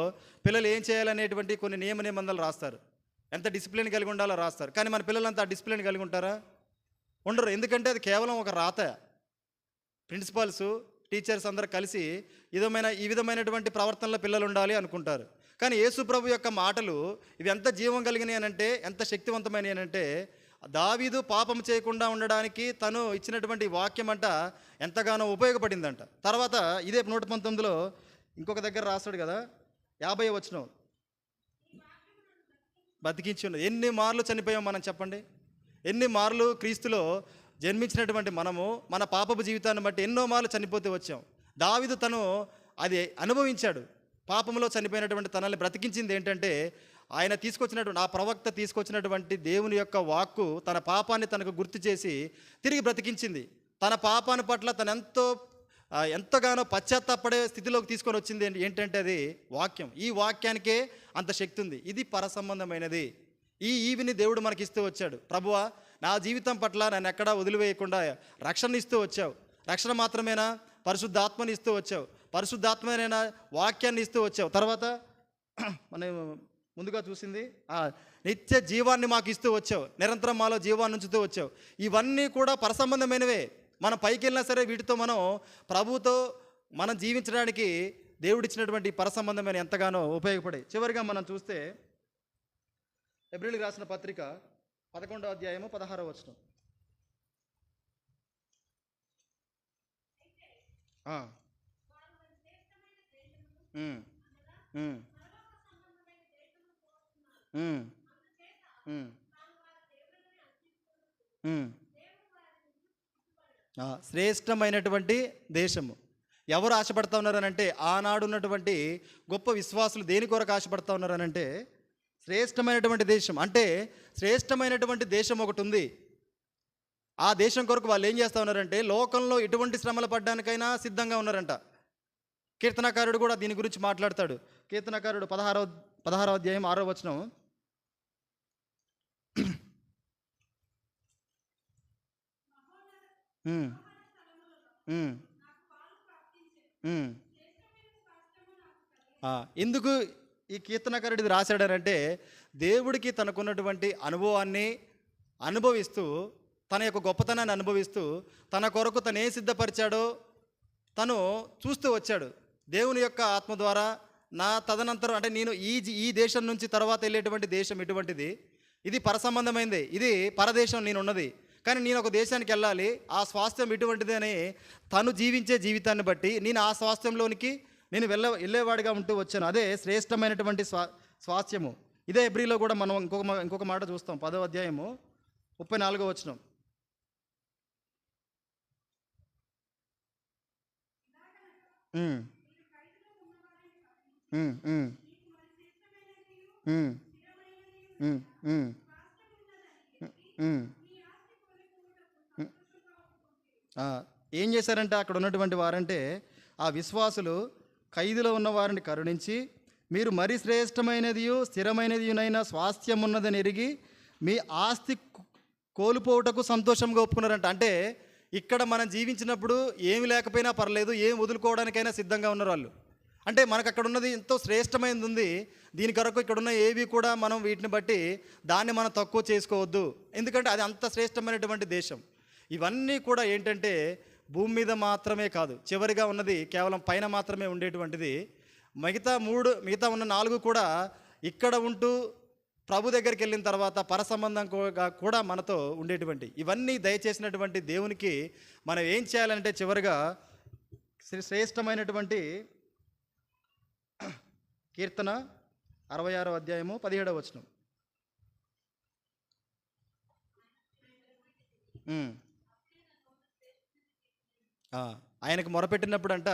పిల్లలు ఏం చేయాలనేటువంటి కొన్ని నియమ నిబంధనలు రాస్తారు, ఎంత డిసిప్లిన్ కలిగి ఉండాలో రాస్తారు. కానీ మన పిల్లలంతా డిసిప్లిన్ కలిగి ఉంటారా? ఉండరు. ఎందుకంటే అది కేవలం ఒక రాత. ప్రిన్సిపాల్స్, టీచర్స్ అందరూ కలిసి ఈ విధమైనటువంటి ప్రవర్తనలో పిల్లలు ఉండాలి అనుకుంటారు. కానీ యేసు ప్రభు యొక్క మాటలు ఇవి ఎంత జీవం కలిగినాయి అనంటే, ఎంత శక్తివంతమైనవి అనంటే, దావీదు పాపం చేయకుండా ఉండడానికి తను ఇచ్చినటువంటి వాక్యం అంట ఎంతగానో ఉపయోగపడిందంట. తర్వాత ఇదే 119లో ఇంకొక దగ్గర రాస్తాడు కదా, 50వ వచనం, బతికించి ఉన్నది. ఎన్ని మార్లు చనిపోయాం మనం చెప్పండి? ఎన్ని మార్లు క్రీస్తులో జన్మించినటువంటి మనము మన పాపపు జీవితాన్ని బట్టి ఎన్నో మార్లు చనిపోతే వచ్చాం. దావీదు తను అది అనుభవించాడు. పాపంలో చనిపోయినటువంటి తనల్ని బ్రతికించింది ఏంటంటే ఆయన తీసుకొచ్చినటువంటి, ఆ ప్రవక్త తీసుకొచ్చినటువంటి దేవుని యొక్క వాక్కు తన పాపాన్ని తనకు గుర్తు చేసి తిరిగి బ్రతికించింది. తన పాపాన్ని పట్ల తను ఎంతగానో పశ్చాత్తాపడే స్థితిలోకి తీసుకొని వచ్చింది ఏంటంటే అది వాక్యం. ఈ వాక్యానికే అంత శక్తి ఉంది. ఇది పరసంబంధమైనది. ఈవిని దేవుడు మనకి ఇస్తూ వచ్చాడు. ప్రభువా, నా జీవితం పట్ల నన్ను ఎక్కడా వదిలివేయకుండా రక్షణ ఇస్తూ వచ్చావు. రక్షణ మాత్రమేనా? పరిశుద్ధాత్మని ఇస్తూ వచ్చావు. పరిశుద్ధాత్మనేనా? వాక్యాన్ని ఇస్తూ వచ్చావు. తర్వాత మనం ముందుగా చూసింది నిత్య జీవాన్ని మాకు ఇస్తూ వచ్చావు, నిరంతరం మాలో జీవాన్ని ఉంచుతూ వచ్చావు. ఇవన్నీ కూడా పరసంబంధమైనవే. మనం పైకి వెళ్ళినా సరే వీటితో మనం ప్రభుతో మనం జీవించడానికి దేవుడిచ్చినటువంటి పరసంబంధమైన ఎంతగానో ఉపయోగపడే. చివరిగా మనం చూస్తే హెబ్రీయులకు రాసిన పత్రిక 11వ అధ్యాయము 16వ వచనం. శ్రేష్టమైనటువంటి దేశము. ఎవరు ఆశపడతా ఉన్నారనంటే ఆనాడు ఉన్నటువంటి గొప్ప విశ్వాసులు దేని కొరకు ఆశపడతా ఉన్నారనంటే శ్రేష్టమైనటువంటి దేశం. అంటే శ్రేష్టమైనటువంటి దేశం ఒకటి ఉంది. ఆ దేశం కొరకు వాళ్ళు ఏం చేస్తూ ఉన్నారంటే లోకంలో ఎటువంటి శ్రమలు పడ్డానికైనా సిద్ధంగా ఉన్నారంట. కీర్తనకారుడు కూడా దీని గురించి మాట్లాడతాడు. కీర్తనకారుడు 16వ అధ్యాయం 6వ వచనం. ఎందుకు ఈ కీర్తనకారుడు ఇది రాశాడనంటే దేవుడికి తనకున్నటువంటి అనుభవాన్ని అనుభవిస్తూ, తన యొక్క గొప్పతనాన్ని అనుభవిస్తూ, తన కొరకు తను ఏ సిద్ధపరిచాడో తను చూస్తూ వచ్చాడు. దేవుని యొక్క ఆత్మ ద్వారా నా తదనంతరం అంటే నేను ఈ దేశం నుంచి తర్వాత వెళ్ళేటువంటి దేశం ఎటువంటిది, ఇది పరసంబంధమైంది, ఇది పరదేశం నేనున్నది, కానీ నేను ఒక దేశానికి వెళ్ళాలి, ఆ స్వాస్థ్యం ఎటువంటిది అని తను జీవించే జీవితాన్ని బట్టి నేను ఆ స్వాస్థ్యంలోనికి నేను వెళ్ళేవాడిగా ఉంటూ వచ్చాను. అదే శ్రేష్టమైనటువంటి స్వాస్థ్యము. ఇదే హెబ్రీలో కూడా మనం ఇంకొక మాట చూస్తాం. 10వ అధ్యాయము 34వ వచనం. ఏం చేశారంటే అక్కడ ఉన్నటువంటి వారంటే ఆ విశ్వాసులు ఖైదులో ఉన్న వారిని కరుణించి మీరు మరి శ్రేష్టమైనదియు స్థిరమైనదియునైనా స్వాస్థ్యం ఉన్నదని ఎరిగి మీ ఆస్తి కోల్పోవటకు సంతోషంగా ఒప్పుకున్నారంట. అంటే ఇక్కడ మనం జీవించినప్పుడు ఏమి లేకపోయినా పర్లేదు, ఏం వదులుకోవడానికైనా సిద్ధంగా ఉన్నారు వాళ్ళు. అంటే మనకు అక్కడ ఉన్నది ఎంతో శ్రేష్టమైనది ఉంది, దీని కొరకు ఇక్కడున్న ఏవి కూడా మనం వీటిని బట్టి దాన్ని మనం తక్కువ చేసుకోవద్దు, ఎందుకంటే అది అంత శ్రేష్టమైనటువంటి దేశం. ఇవన్నీ కూడా ఏంటంటే భూమి మీద మాత్రమే కాదు, చివరిగా ఉన్నది కేవలం పైన మాత్రమే ఉండేటువంటిది. మిగతా ఉన్న 4 కూడా ఇక్కడ ఉంటూ ప్రభు దగ్గరికి వెళ్ళిన తర్వాత పరసంబంధం కూడా మనతో ఉండేటువంటి. ఇవన్నీ దయచేసినటువంటి దేవునికి మనం ఏం చేయాలంటే చివరిగా శ్రేష్టమైనటువంటి కీర్తన 66వ అధ్యాయము 17వ వచనం. ఆయనకు మొరపెట్టినప్పుడు అంట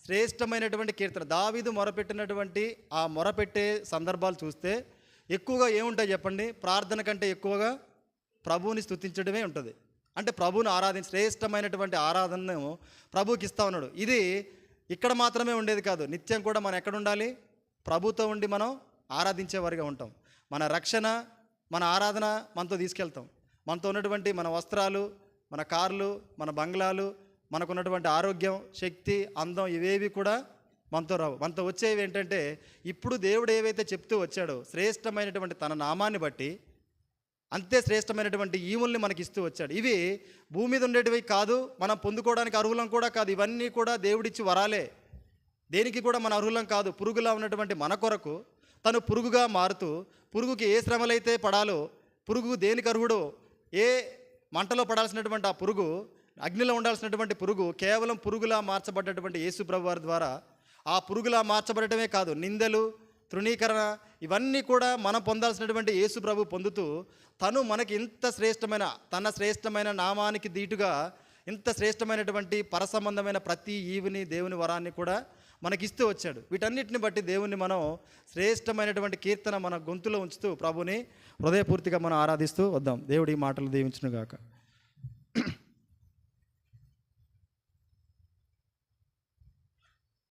శ్రేష్టమైనటువంటి కీర్తన. దావీదు మొరపెట్టినటువంటి ఆ మొరపెట్టే సందర్భాలు చూస్తే ఎక్కువగా ఏముంటాయి చెప్పండి? ప్రార్థన కంటే ఎక్కువగా ప్రభువుని స్తుతించడమే ఉంటుంది. అంటే ప్రభువుని శ్రేష్టమైనటువంటి ఆరాధనను ప్రభువుకి ఇస్తా ఉన్నాడు. ఇది ఇక్కడ మాత్రమే ఉండేది కాదు, నిత్యం కూడా మనం ఎక్కడ ఉండాలి? ప్రభుతో ఉండి మనం ఆరాధించేవారిగా ఉంటాం. మన రక్షణ, మన ఆరాధన మనతో తీసుకెళ్తాం. మనతో ఉన్నటువంటి మన వస్త్రాలు, మన కార్లు, మన బంగ్లాలు, మనకున్నటువంటి ఆరోగ్యం, శక్తి, అందం ఇవేవి కూడా మనతో రావు. మనతో వచ్చేవి ఏంటంటే ఇప్పుడు దేవుడు ఏవైతే చెప్తూ వచ్చాడో శ్రేష్టమైనటువంటి తన నామాన్ని బట్టి అంతే శ్రేష్టమైనటువంటి ఈవుల్ని మనకి ఇస్తూ వచ్చాడు. ఇవి భూమి మీద ఉండేటివి కాదు, మనం పొందుకోవడానికి అర్హులం కూడా కాదు. ఇవన్నీ కూడా దేవుడిచ్చి వరాలే, దేనికి కూడా మన అర్హులం కాదు. పురుగులా ఉన్నటువంటి మన కొరకు తను పురుగుగా మారుతూ, పురుగుకి ఏ శ్రమలైతే పడాలో, పురుగు దేనికి అర్హుడో, ఏ మంటలో పడాల్సినటువంటి ఆ పురుగు, అగ్నిలో ఉండాల్సినటువంటి పురుగు కేవలం పురుగులా మార్చబడ్డటువంటి యేసు ప్రభు వారి ద్వారా ఆ పురుగులా మార్చబడటమే కాదు, నిందలు, తృణీకరణ ఇవన్నీ కూడా మనం పొందాల్సినటువంటి యేసు ప్రభు పొందుతూ తను మనకి ఇంత తన శ్రేష్టమైన నామానికి దీటుగా ఇంత శ్రేష్టమైనటువంటి పరసంబంధమైన ప్రతి ఈవిని, దేవుని వరాన్ని కూడా మనకిస్తూ వచ్చాడు. వీటన్నిటిని బట్టి దేవుణ్ణి మనం శ్రేష్టమైనటువంటి కీర్తన మన గొంతులో ఉంచుతూ ప్రభుని హృదయపూర్తిగా మనం ఆరాధిస్తూ వద్దాం. దేవుడి మాటలు దీవించును గాక.